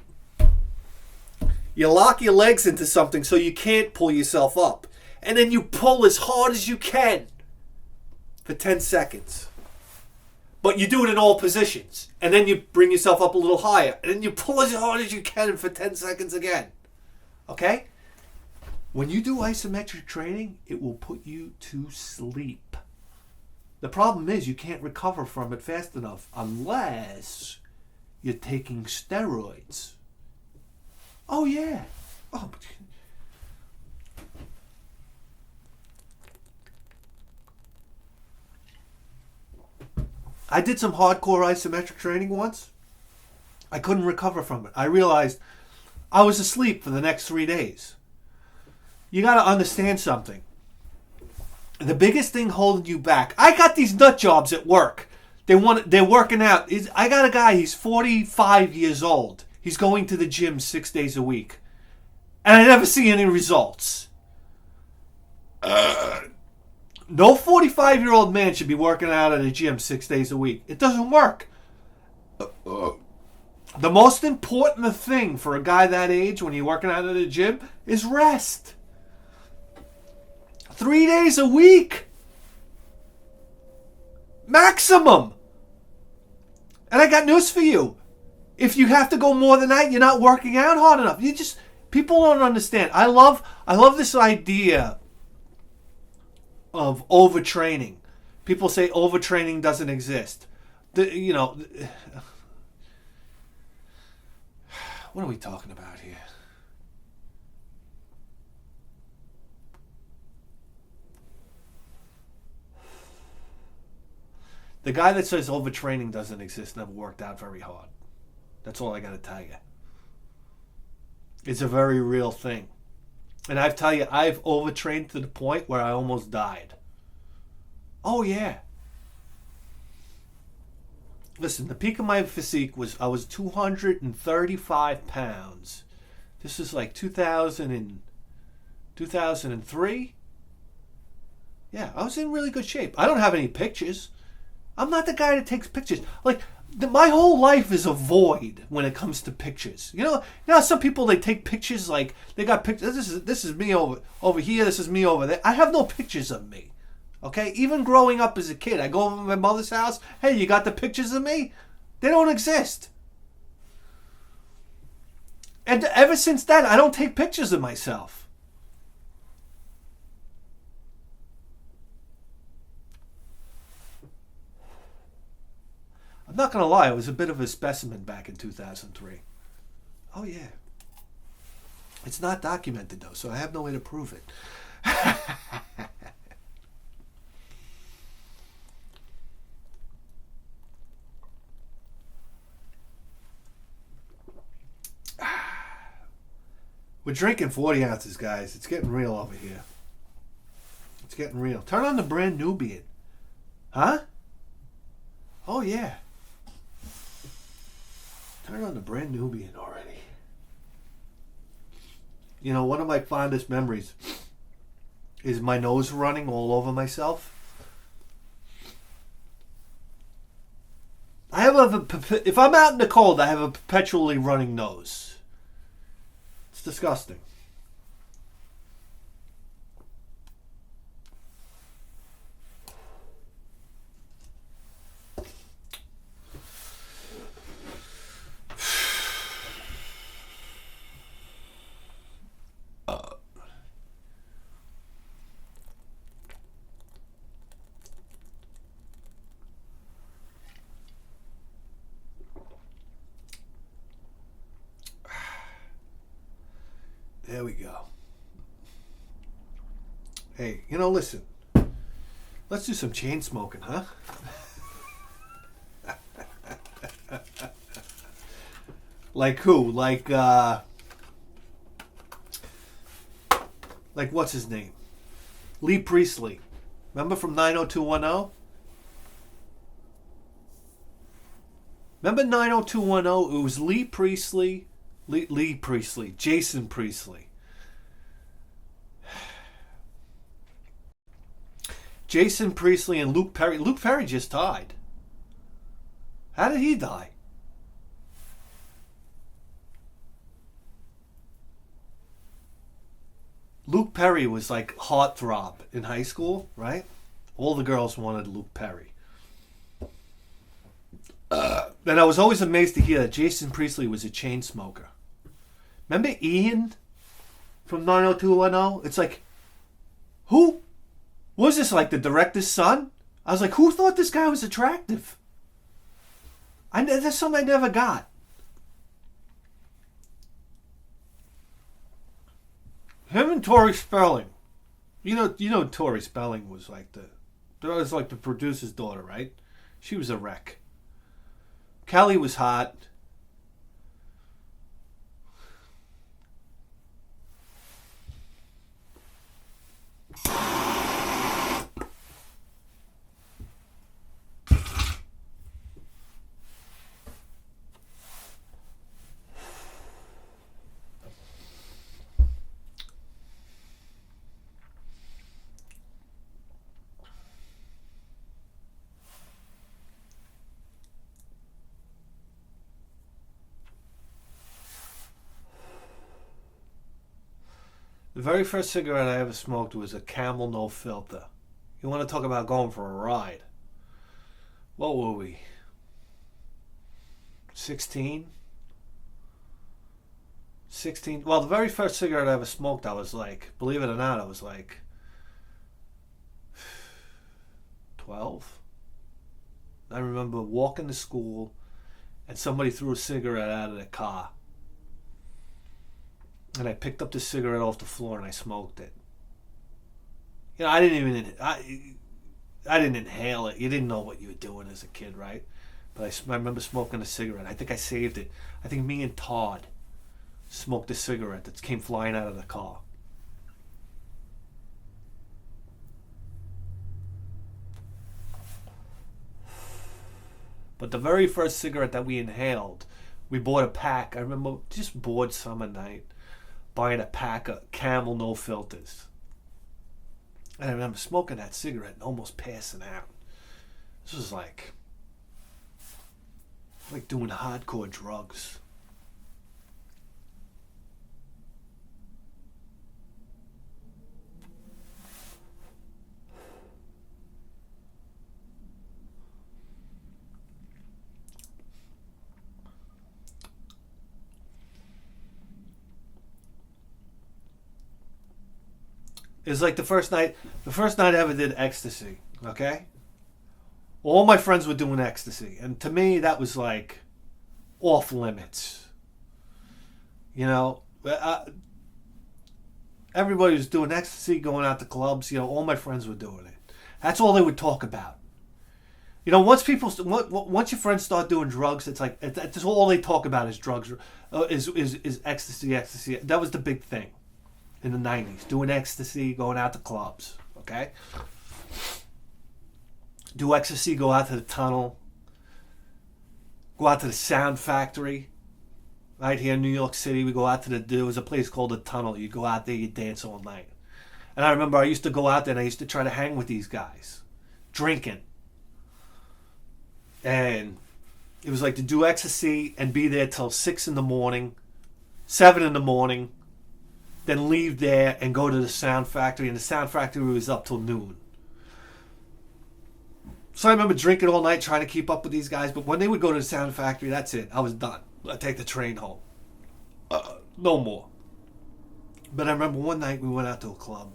You lock your legs into something so you can't pull yourself up. And then you pull as hard as you can for 10 seconds. But you do it in all positions. And then you bring yourself up a little higher. And then you pull as hard as you can for 10 seconds again. Okay? When you do isometric training, it will put you to sleep. The problem is you can't recover from it fast enough unless you're taking steroids. Oh, yeah. Oh, I did some hardcore isometric training once. I couldn't recover from it. I realized I was asleep for the next 3 days. You got to understand something. The biggest thing holding you back. I got these nut jobs at work. They're working out. I got a guy, he's 45 years old. He's going to the gym 6 days a week. And I never see any results. No 45-year-old man should be working out at a gym 6 days a week. It doesn't work. The most important thing for a guy that age when you're working out at a gym is rest. 3 days a week. Maximum. And I got news for you. If you have to go more than that, you're not working out hard enough. People don't understand. I love this idea of overtraining. People say overtraining doesn't exist. What are we talking about here? The guy that says overtraining doesn't exist never worked out very hard. That's all I got to tell you. It's a very real thing. And I tell you, I've overtrained to the point where I almost died. Oh, yeah. Listen, the peak of my physique I was 235 pounds. This is like 2003. Yeah, I was in really good shape. I don't have any pictures. I'm not the guy that takes pictures. Like, my whole life is a void when it comes to pictures. You know, some people, they take pictures like they got pictures. This is me over here. This is me over there. I have no pictures of me. Okay, even growing up as a kid, I go over to my mother's house. Hey, you got the pictures of me? They don't exist. And ever since then, I don't take pictures of myself. I'm not going to lie, I was a bit of a specimen back in 2003. Oh, yeah. It's not documented, though, so I have no way to prove it. We're drinking 40 ounces, guys. It's getting real over here. It's getting real. Turn on the brand Nubian. Huh? Oh, yeah. Turn on the brand Nubian already. You know, one of my fondest memories is my nose running all over myself. If I'm out in the cold, I have a perpetually running nose. It's disgusting. There we go. Hey, listen. Let's do some chain smoking, huh? Like who? Like what's his name? Lee Priestley. Remember from 90210? Remember 90210? It was Lee Priestley. Lee Priestley. Jason Priestley. Jason Priestley and Luke Perry. Luke Perry just died. How did he die? Luke Perry was like heartthrob in high school, right? All the girls wanted Luke Perry. And I was always amazed to hear that Jason Priestley was a chain smoker. Remember Ian from 90210? It's like, who? Was this like the director's son? I was like, who thought this guy was attractive? That's something I never got. Him and Tori Spelling. You know Tori Spelling was like the producer's daughter, right? She was a wreck. Kelly was hot. The very first cigarette I ever smoked was a Camel No Filter. You want to talk about going for a ride? What were we? 16? 16? Well, the very first cigarette I ever smoked, I was like, believe it or not, I was like 12. I remember walking to school and somebody threw a cigarette out of their car. And I picked up the cigarette off the floor and I smoked it. I didn't inhale it. You didn't know what you were doing as a kid, right? But I remember smoking a cigarette. I think I saved it. I think me and Todd smoked a cigarette that came flying out of the car. But the very first cigarette that we inhaled, we bought a pack. I remember just bored summer night, buying a pack of Camel No Filters. And I remember smoking that cigarette and almost passing out. This was like doing hardcore drugs. It was like the first night I ever did ecstasy, okay? All my friends were doing ecstasy. And to me, that was like off limits. Everybody was doing ecstasy, going out to clubs. All my friends were doing it. That's all they would talk about. Once your friends start doing drugs, it's like, that's all they talk about is drugs, is ecstasy. That was the big thing. In the 90s, doing ecstasy, going out to clubs, okay? Do ecstasy, go out to the tunnel, go out to the sound factory, Right here in New York City, we go out to there was a place called the Tunnel. You go out there, you dance all night. And I remember I used to go out there and I used to try to hang with these guys, drinking. And it was like to do ecstasy and be there till 6 in the morning, 7 in the morning, then leave there and go to the Sound Factory. And the Sound Factory was up till noon. So I remember drinking all night trying to keep up with these guys. But when they would go to the Sound Factory, that's it. I was done. I'd take the train home. No more. But I remember one night we went out to a club.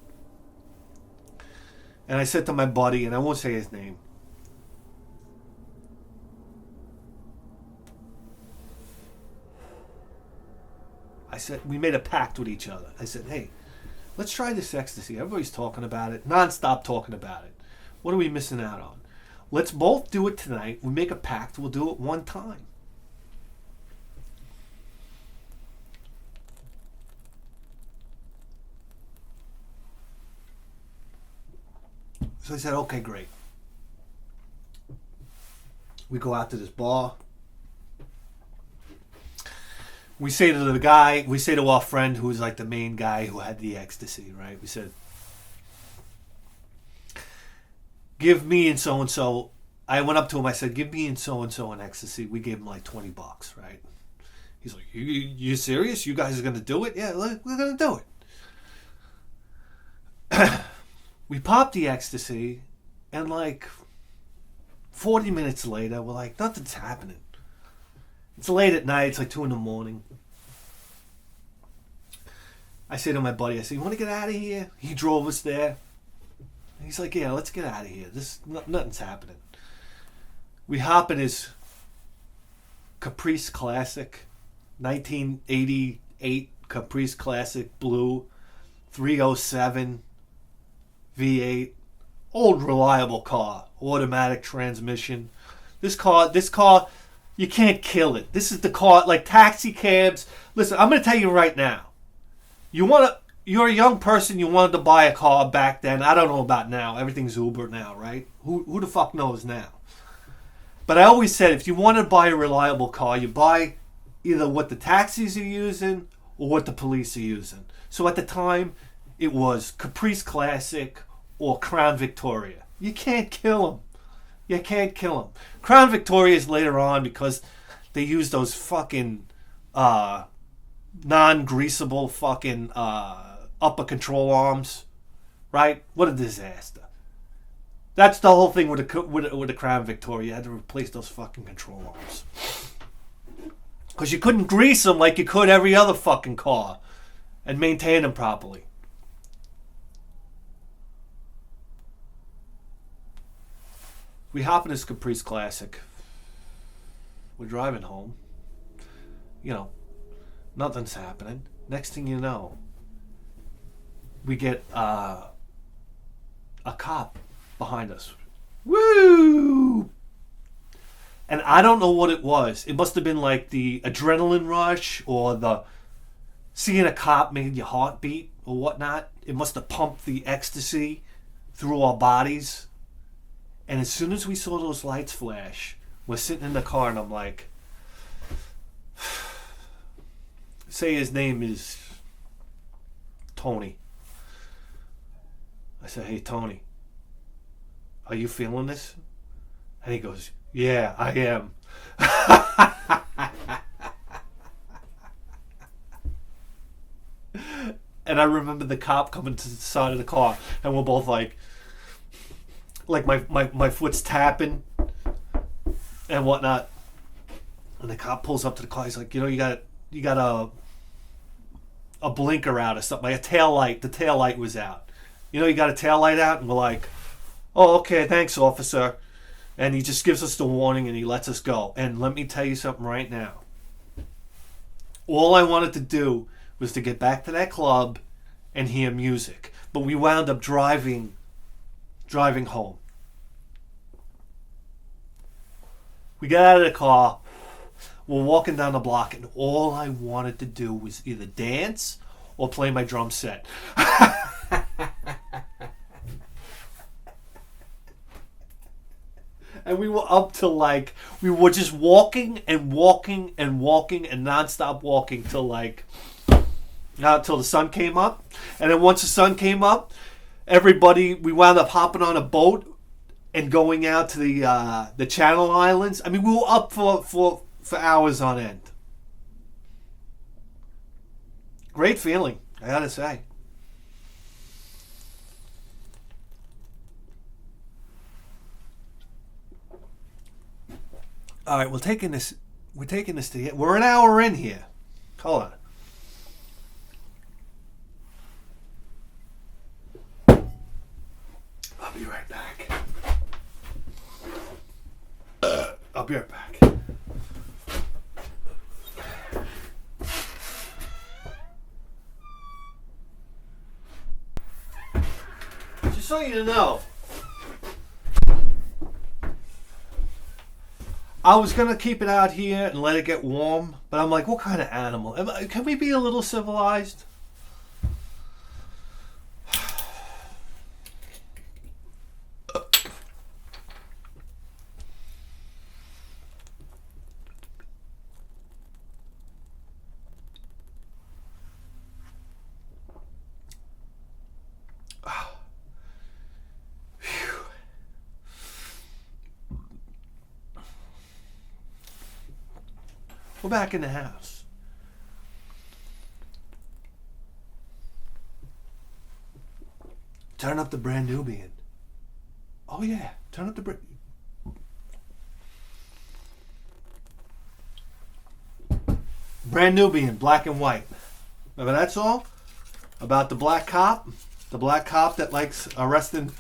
And I said to my buddy, and I won't say his name, I said, we made a pact with each other. I said, hey, let's try this ecstasy. Everybody's talking about it, non-stop talking about it. What are we missing out on? Let's both do it tonight. We make a pact. We'll do it one time. So I said, okay, great. We go out to this bar. We say to the guy, we say to our friend who was like the main guy who had the ecstasy, right? We said, give me and so-and-so. I went up to him, I said, give me and so-and-so an ecstasy. We gave him like $20, right? He's like, you serious? You guys are going to do it? Yeah, we're going to do it. We popped the ecstasy, and like 40 minutes later, we're like, nothing's happening. It's late at night. It's like 2 in the morning. I say to my buddy, I say, you want to get out of here? He drove us there. He's like, yeah, let's get out of here. Nothing's happening. We hop in his Caprice Classic, 1988 Caprice Classic Blue, 307 V8, old reliable car, automatic transmission. This car, you can't kill it. This is the car, like taxi cabs. Listen, I'm going to tell you right now. You're a young person, you wanted to buy a car back then. I don't know about now. Everything's Uber now, right? Who the fuck knows now? But I always said, if you want to buy a reliable car, you buy either what the taxis are using or what the police are using. So at the time, it was Caprice Classic or Crown Victoria. You can't kill them. You can't kill them. Crown Victoria is later on because they use those fucking non-greasable fucking upper control arms, right? What a disaster. That's the whole thing with the Crown Victoria. You had to replace those fucking control arms. Because you couldn't grease them like you could every other fucking car and maintain them properly. We hop in this Caprice Classic. We're driving home. You know, nothing's happening. Next thing you know, we get a cop behind us. Woo! And I don't know what it was. It must have been like the adrenaline rush or the seeing a cop made your heart beat or whatnot. It must have pumped the ecstasy through our bodies. And as soon as we saw those lights flash, we're sitting in the car and I'm like, say his name is Tony. I said, hey, Tony, are you feeling this? And he goes, yeah, I am. And I remember the cop coming to the side of the car and we're both like my foot's tapping and whatnot. And the cop pulls up to the car. He's like, you got a blinker out or something, like a tail light. The tail light was out. You got a tail light out, and we're like, oh, okay, thanks, officer. And he just gives us the warning and he lets us go. And let me tell you something right now. All I wanted to do was to get back to that club and hear music. But we wound up driving home. We got out of the car. We're walking down the block, and all I wanted to do was either dance or play my drum set. And And we were up till like, we were just walking and walking and walking and nonstop walking till like, till the sun came up. And then once the sun came up, everybody, we wound up hopping on a boat and going out to the Channel Islands. I mean, we were up for hours on end. Great feeling, I gotta say. All right, we're taking this to here. We're an hour in here. Hold on. I'll be right back. I'll be right back. Just so you know, I was going to keep it out here and let it get warm, but I'm like, what kind of animal? Can we be a little civilized? We're back in the house. Turn up the brand Nubian. Oh yeah, turn up the brand Nubian, black and white. Remember that song? About the black cop? The black cop that likes arresting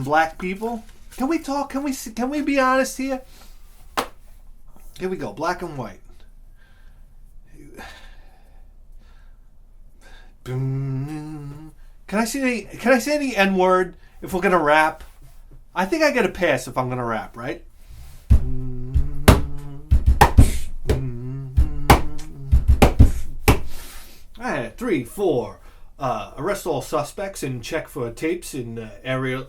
black people? Can we talk? Can we be honest here? Here we go, black and white. Can I say the N-word if we're gonna rap? I think I get a pass if I'm gonna rap, right? 3, 4. Arrest all suspects and check for tapes in area.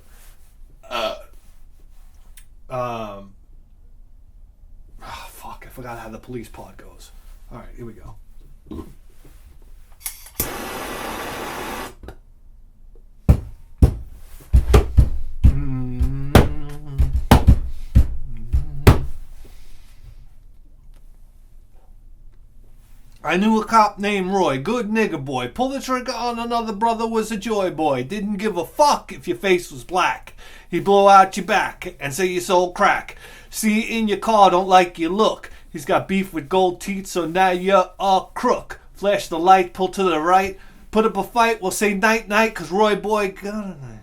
Fuck, I forgot how the police part goes. All right, here we go. I knew a cop named Roy, good nigger boy. Pull the trigger on another brother was a joy boy. Didn't give a fuck if your face was black. He'd blow out your back and say you sold crack. See you in your car, don't like your look. He's got beef with gold teeth, so now you're a crook. Flash the light, pull to the right. Put up a fight, we'll say night night, cause Roy boy gonna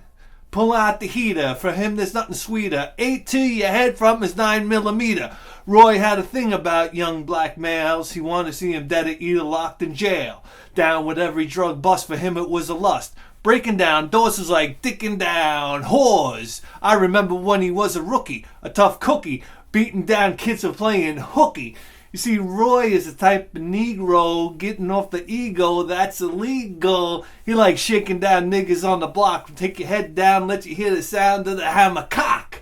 pull out the heater. For him there's nothing sweeter. 8 to your head from his 9mm. Roy had a thing about young black males. He wanted to see him dead or either locked in jail. Down with every drug bust, for him it was a lust. Breaking down doors was like dicking down whores. I remember when he was a rookie, a tough cookie, beating down kids for playing hooky. You see, Roy is a type of Negro, getting off the ego, that's illegal. He likes shaking down niggas on the block. Take your head down, let you hear the sound of the hammer cock.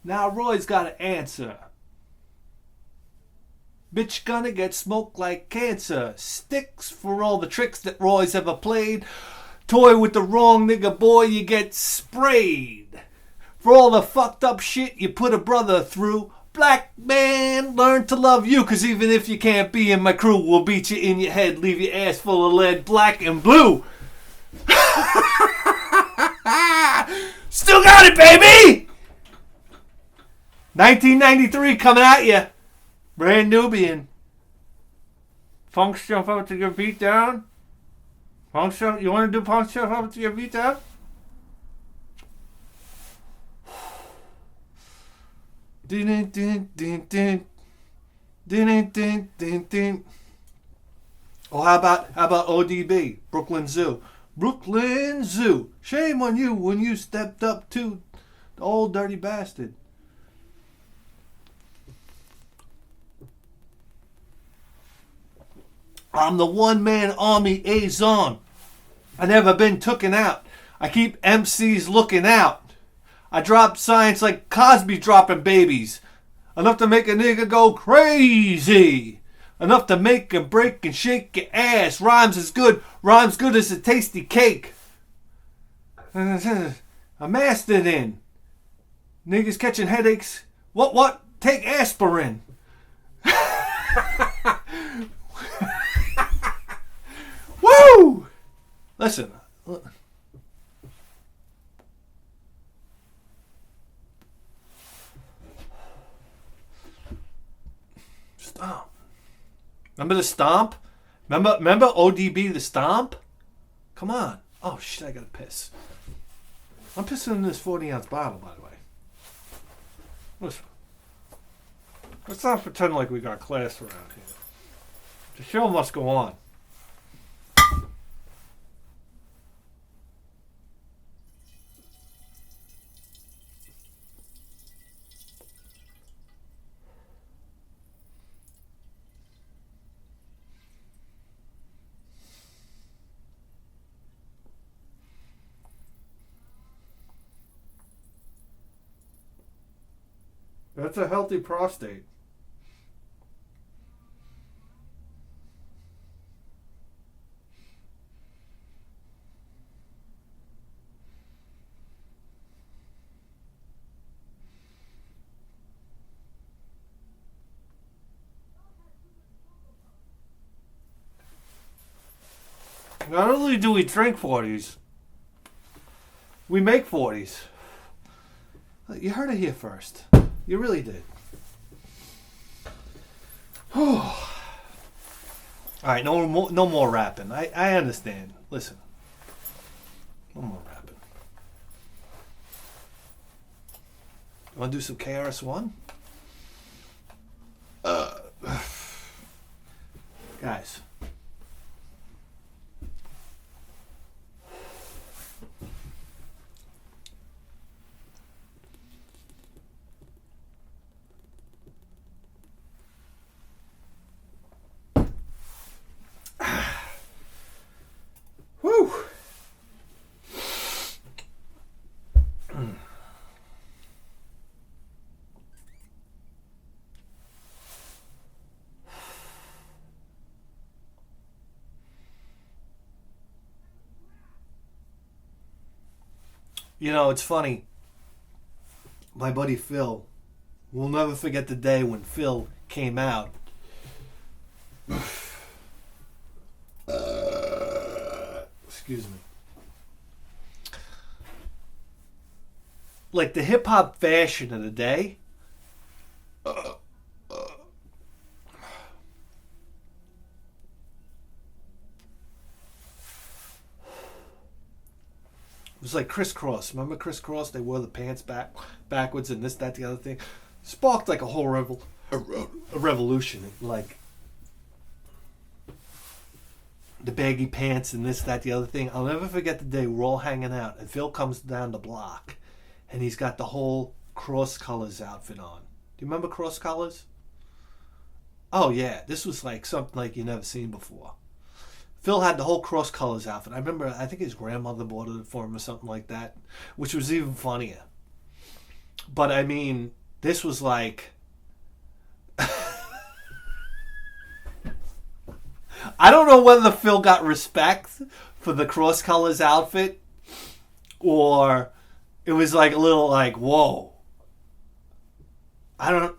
Now Roy's got an answer. Bitch gonna get smoked like cancer. Sticks for all the tricks that Roy's ever played. Toy with the wrong nigga boy, you get sprayed. For all the fucked up shit you put a brother through. Black man, learn to love you, cause even if you can't be in my crew, we'll beat you in your head, leave your ass full of lead, black and blue. Still got it, baby! 1993 coming at you. Brand Nubian. Funk stuff up to your beat down? Funk stuff? You want to do punk stuff up to your beat down? Din din din din din din din din. Oh, how about ODB? Brooklyn Zoo. Brooklyn Zoo. Shame on you when you stepped up to the old dirty bastard. I'm the one-man army liaison. I never been tooken out. I keep MCs looking out. I drop science like Cosby dropping babies. Enough to make a nigga go crazy. Enough to make and break and shake your ass. Rhymes as good as a tasty cake. I mastered in. Niggas catching headaches. What? Take aspirin. Woo! Listen. Stomp. Remember the stomp? Remember ODB the stomp? Come on. Oh shit, I gotta piss. I'm pissing in this 40-ounce bottle, by the way. Listen. Let's not pretend like we got class around here. The show must go on. That's a healthy prostate. Not only do we drink 40s, we make 40s. You heard it here first. You really did. All right, no more rapping. I understand. Listen. No more rapping. You want to do some KRS-One? Guys. Whew. You know, it's funny. My buddy Phil, we'll never forget the day when Phil came out. Excuse me. Like the hip hop fashion of the day. It was like crisscross. Remember crisscross? They wore the pants backwards and this, that, the other thing. Sparked like a whole revolution. Like the baggy pants and this, that, the other thing. I'll never forget the day we're all hanging out and Phil comes down the block and he's got the whole cross colors outfit on. Do you remember cross colors? Oh yeah, this was like something like you never seen before. Phil had the whole cross colors outfit. I remember, I think his grandmother bought it for him or something like that, which was even funnier. But I mean, this was like... I don't know whether Phil got respect for the cross colors outfit or it was like a little like, whoa. I don't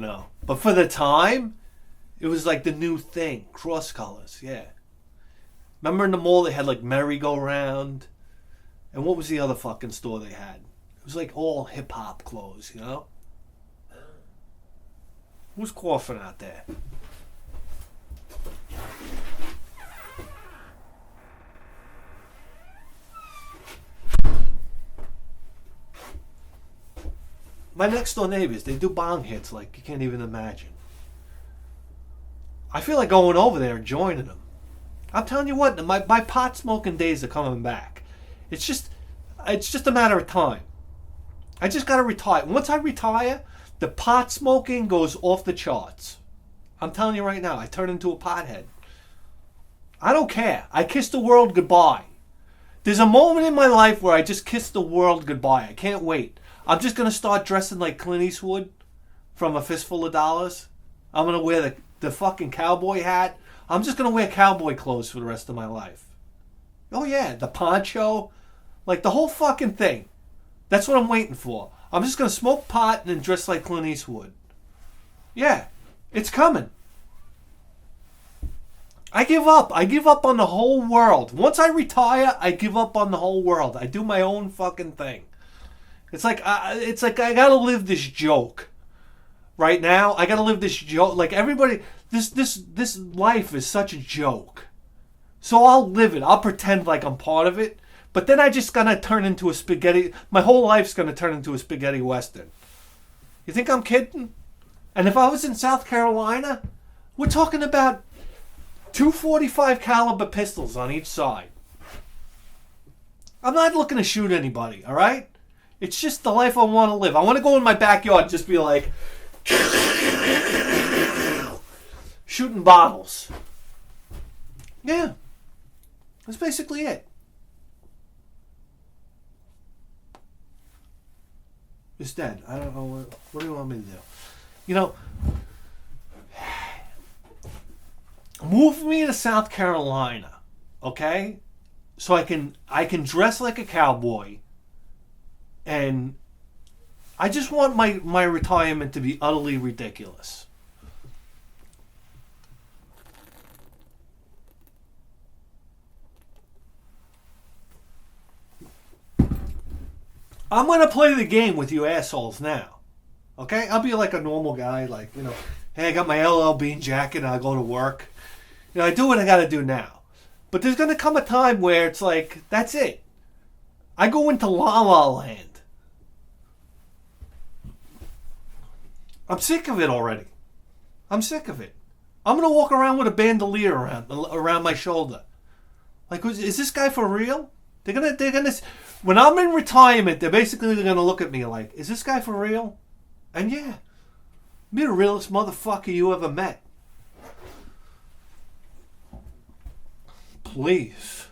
know. But for the time... It was like the new thing. Cross colors, yeah. Remember in the mall they had like merry-go-round? And what was the other fucking store they had? It was like all hip-hop clothes, you know? Who's coughing out there? My next door neighbors, they do bong hits like you can't even imagine. I feel like going over there and joining them. I'm telling you what, my pot smoking days are coming back. It's just a matter of time. I just gotta retire. Once I retire, the pot smoking goes off the charts. I'm telling you right now, I turn into a pothead. I don't care. I kiss the world goodbye. There's a moment in my life where I just kiss the world goodbye. I can't wait. I'm just going to start dressing like Clint Eastwood from A Fistful of Dollars. I'm going to wear the fucking cowboy hat. I'm just going to wear cowboy clothes for the rest of my life. Oh yeah, the poncho. Like the whole fucking thing. That's what I'm waiting for. I'm just going to smoke pot and then dress like Clint Eastwood. Yeah, it's coming. I give up. I give up on the whole world. Once I retire, I give up on the whole world. I do my own fucking thing. It's like I gotta live this joke. Right now, I gotta live this joke. Like everybody, this life is such a joke. So I'll live it. I'll pretend like I'm part of it. But then I just gonna turn into a spaghetti. My whole life's gonna turn into a spaghetti western. You think I'm kidding? And if I was in South Carolina, we're talking about 245 caliber pistols on each side. I'm not looking to shoot anybody, all right? It's just the life I want to live. I want to go in my backyard and just be like shooting bottles. Yeah. That's basically it. It's dead. I don't know. What do you want me to do? You know, move me to South Carolina, okay? So I can dress like a cowboy, and I just want my retirement to be utterly ridiculous. I'm gonna play the game with you assholes now, okay? I'll be like a normal guy, like, you know, hey, I got my LL Bean jacket and I go to work. You know, I do what I gotta do now. But there's gonna come a time where it's like, that's it. I go into La La Land. I'm sick of it already. I'm sick of it. I'm gonna walk around with a bandolier around my shoulder. Like, is this guy for real? They're gonna. When I'm in retirement, they're gonna look at me like, is this guy for real? And yeah, be the realest motherfucker you ever met. Please.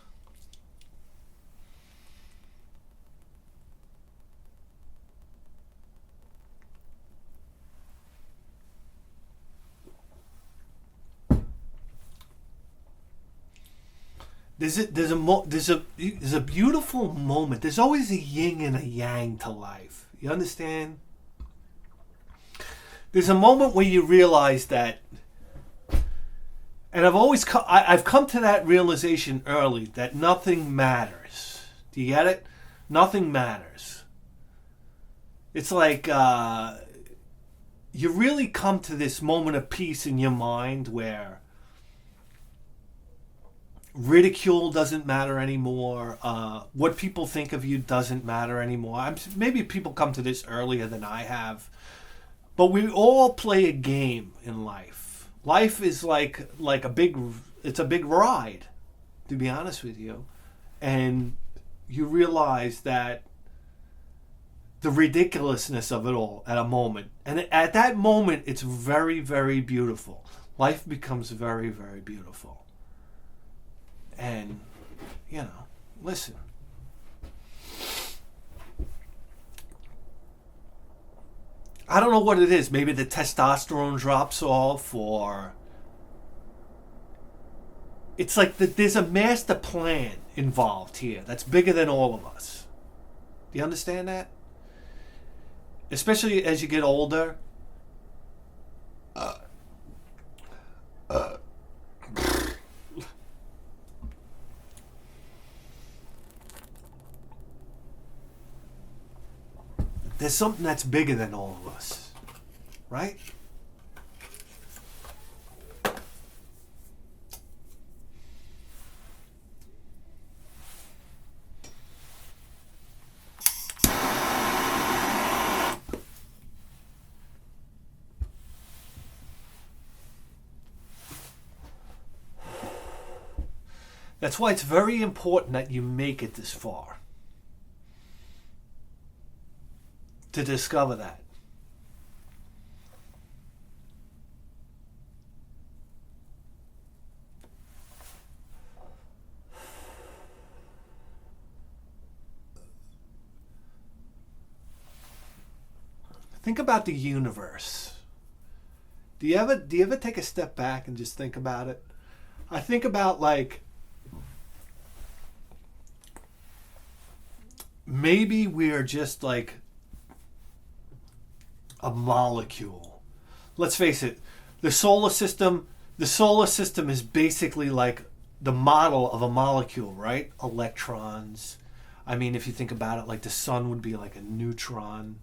There's a beautiful moment. There's always a yin and a yang to life. You understand? There's a moment where you realize that, and I've come to that realization early, that nothing matters. Do you get it? Nothing matters. It's like you really come to this moment of peace in your mind where ridicule doesn't matter anymore. What people think of you doesn't matter anymore. Maybe people come to this earlier than I have. But we all play a game in life. Life is like it's a big ride, to be honest with you. And you realize that the ridiculousness of it all at a moment. And at that moment, it's very, very beautiful. Life becomes very, very beautiful. And, you know, listen. I don't know what it is. Maybe the testosterone drops off, or it's like there's a master plan involved here that's bigger than all of us. Do you understand that? Especially as you get older. There's something that's bigger than all of us, right? That's why it's very important that you make it this far. To discover that. Think about the universe. Do you ever take a step back and just think about it? I think about, like, maybe we're just like a molecule. Let's face it, the solar system is basically like the model of a molecule, right? Electrons. I mean, if you think about it, like the sun would be like a neutron,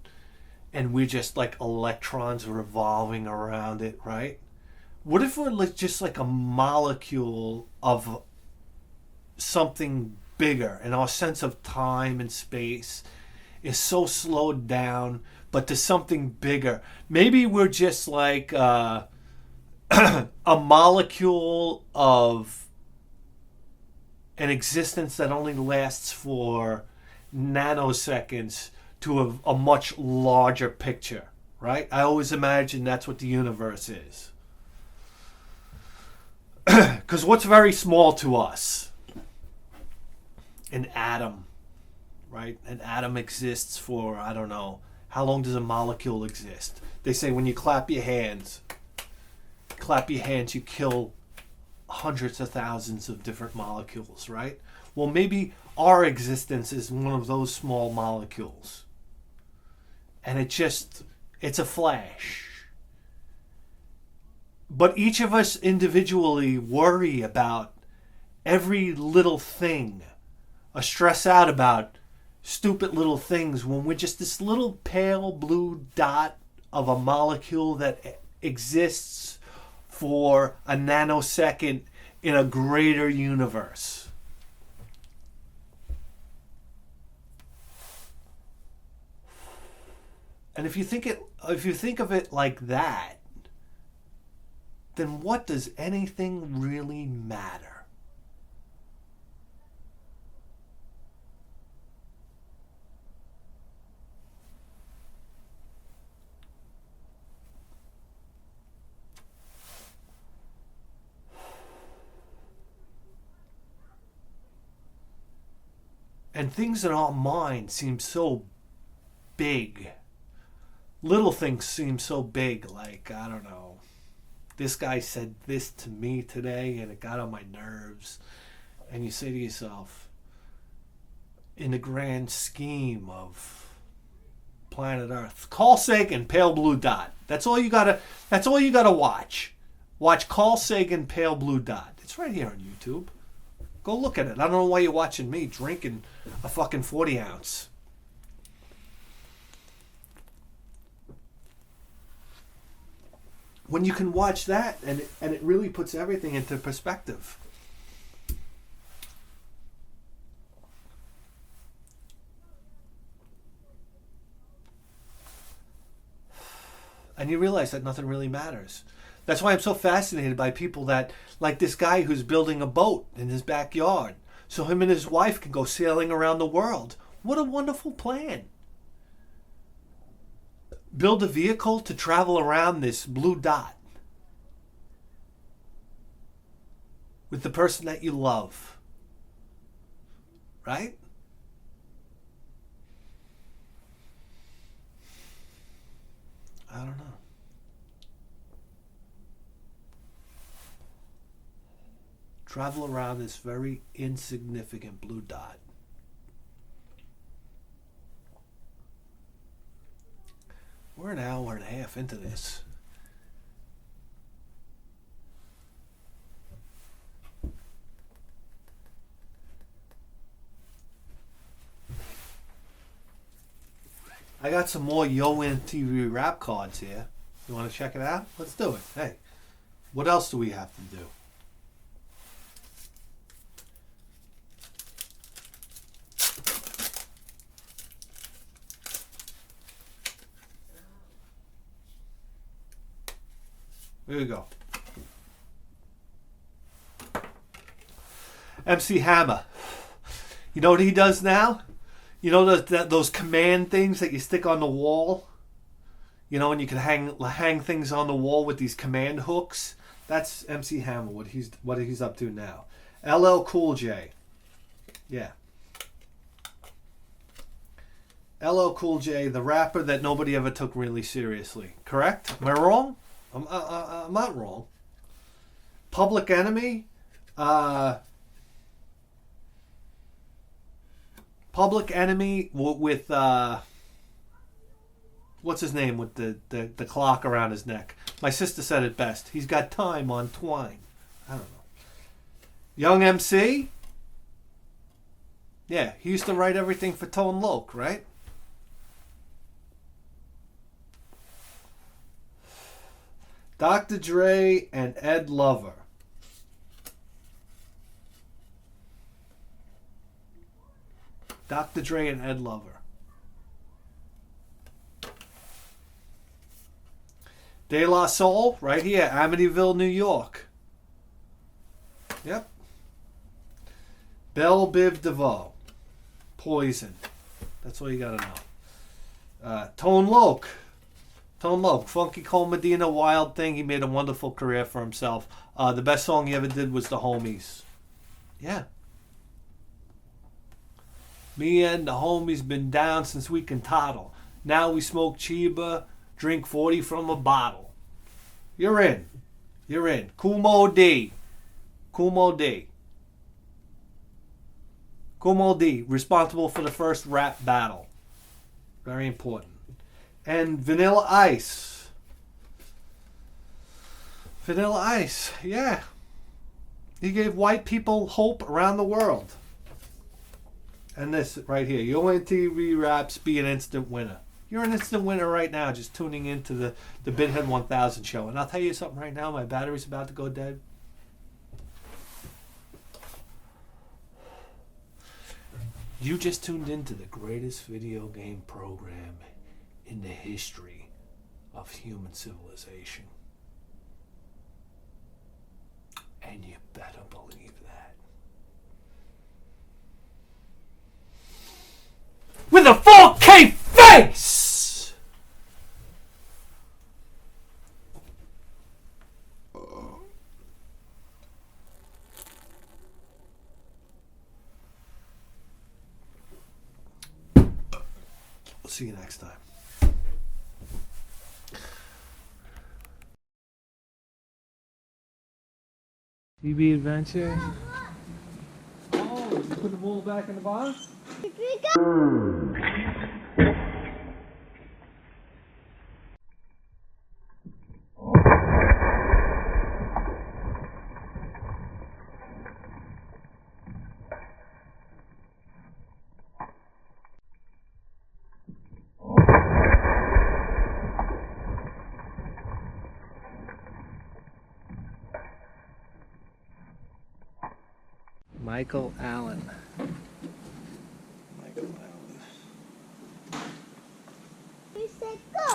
and we're just like electrons revolving around it, right? What if we're like just like a molecule of something bigger, and our sense of time and space is so slowed down, but to something bigger? Maybe we're just like a molecule of an existence that only lasts for nanoseconds to a much larger picture, right? I always imagine that's what the universe is. Because what's very small to us? An atom, right? An atom exists for, I don't know, how long does a molecule exist? They say when you clap your hands, you kill hundreds of thousands of different molecules, right? Well, maybe our existence is one of those small molecules. And it's a flash. But each of us individually worry about every little thing, or stress out about stupid little things, when we're just this little pale blue dot of a molecule that exists for a nanosecond in a greater universe. And if you think of it like that, then what does anything really matter? And things in our mind seem so big. Little things seem so big, like, I don't know, this guy said this to me today and it got on my nerves. And you say to yourself, in the grand scheme of planet Earth, Carl Sagan, pale blue dot. That's all you gotta watch. Watch Carl Sagan, pale blue dot. It's right here on YouTube. Go look at it. I don't know why you're watching me drinking a fucking 40 ounce. When you can watch that, and it really puts everything into perspective. And you realize that nothing really matters. That's why I'm so fascinated by people that, like this guy who's building a boat in his backyard, so him and his wife can go sailing around the world. What a wonderful plan. Build a vehicle to travel around this blue dot with the person that you love. Right? I don't know. Travel around this very insignificant blue dot. We're an hour and a half into this. I got some more Yo-In TV rap cards here. You want to check it out? Let's do it. Hey, what else do we have to do? Here we go. MC Hammer. You know what he does now? You know those command things that you stick on the wall? You know, and you can hang things on the wall with these command hooks? That's MC Hammer, what he's up to now. LL Cool J. Yeah. LL Cool J, the rapper that nobody ever took really seriously. Correct? Am I wrong? I'm not wrong. Public Enemy. Public Enemy with what's his name with the clock around his neck. My sister said it best. He's got time on twine. I don't know. Young MC. Yeah, he used to write everything for Tone Loc, right? Dr. Dre and Ed Lover. Dr. Dre and Ed Lover. De La Soul, right here, Amityville, New York. Yep. Belle Biv DeVoe. Poison. That's all you gotta know. Tone Loc. Tone Loc. Funky Cole Medina, Wild Thing. He made a wonderful career for himself. The best song he ever did was The Homies. Yeah. Me and the homies been down since we can toddle. Now we smoke Chiba, drink 40 from a bottle. You're in. You're in. Kumo D. Kumo D. Kumo D, responsible for the first rap battle. Very important. And Vanilla Ice. Vanilla Ice, yeah. He gave white people hope around the world. And this right here, your MTV Raps, be an instant winner. You're an instant winner right now, just tuning into the Bithead 1000 show. And I'll tell you something right now, my battery's about to go dead. You just tuned into the greatest video game program in the history of human civilization. And you better believe that. With a 4K face! We'll see you next time. TB Adventure. Oh, you put the ball back in the box? Michael Allen. Michael Allen. You said go.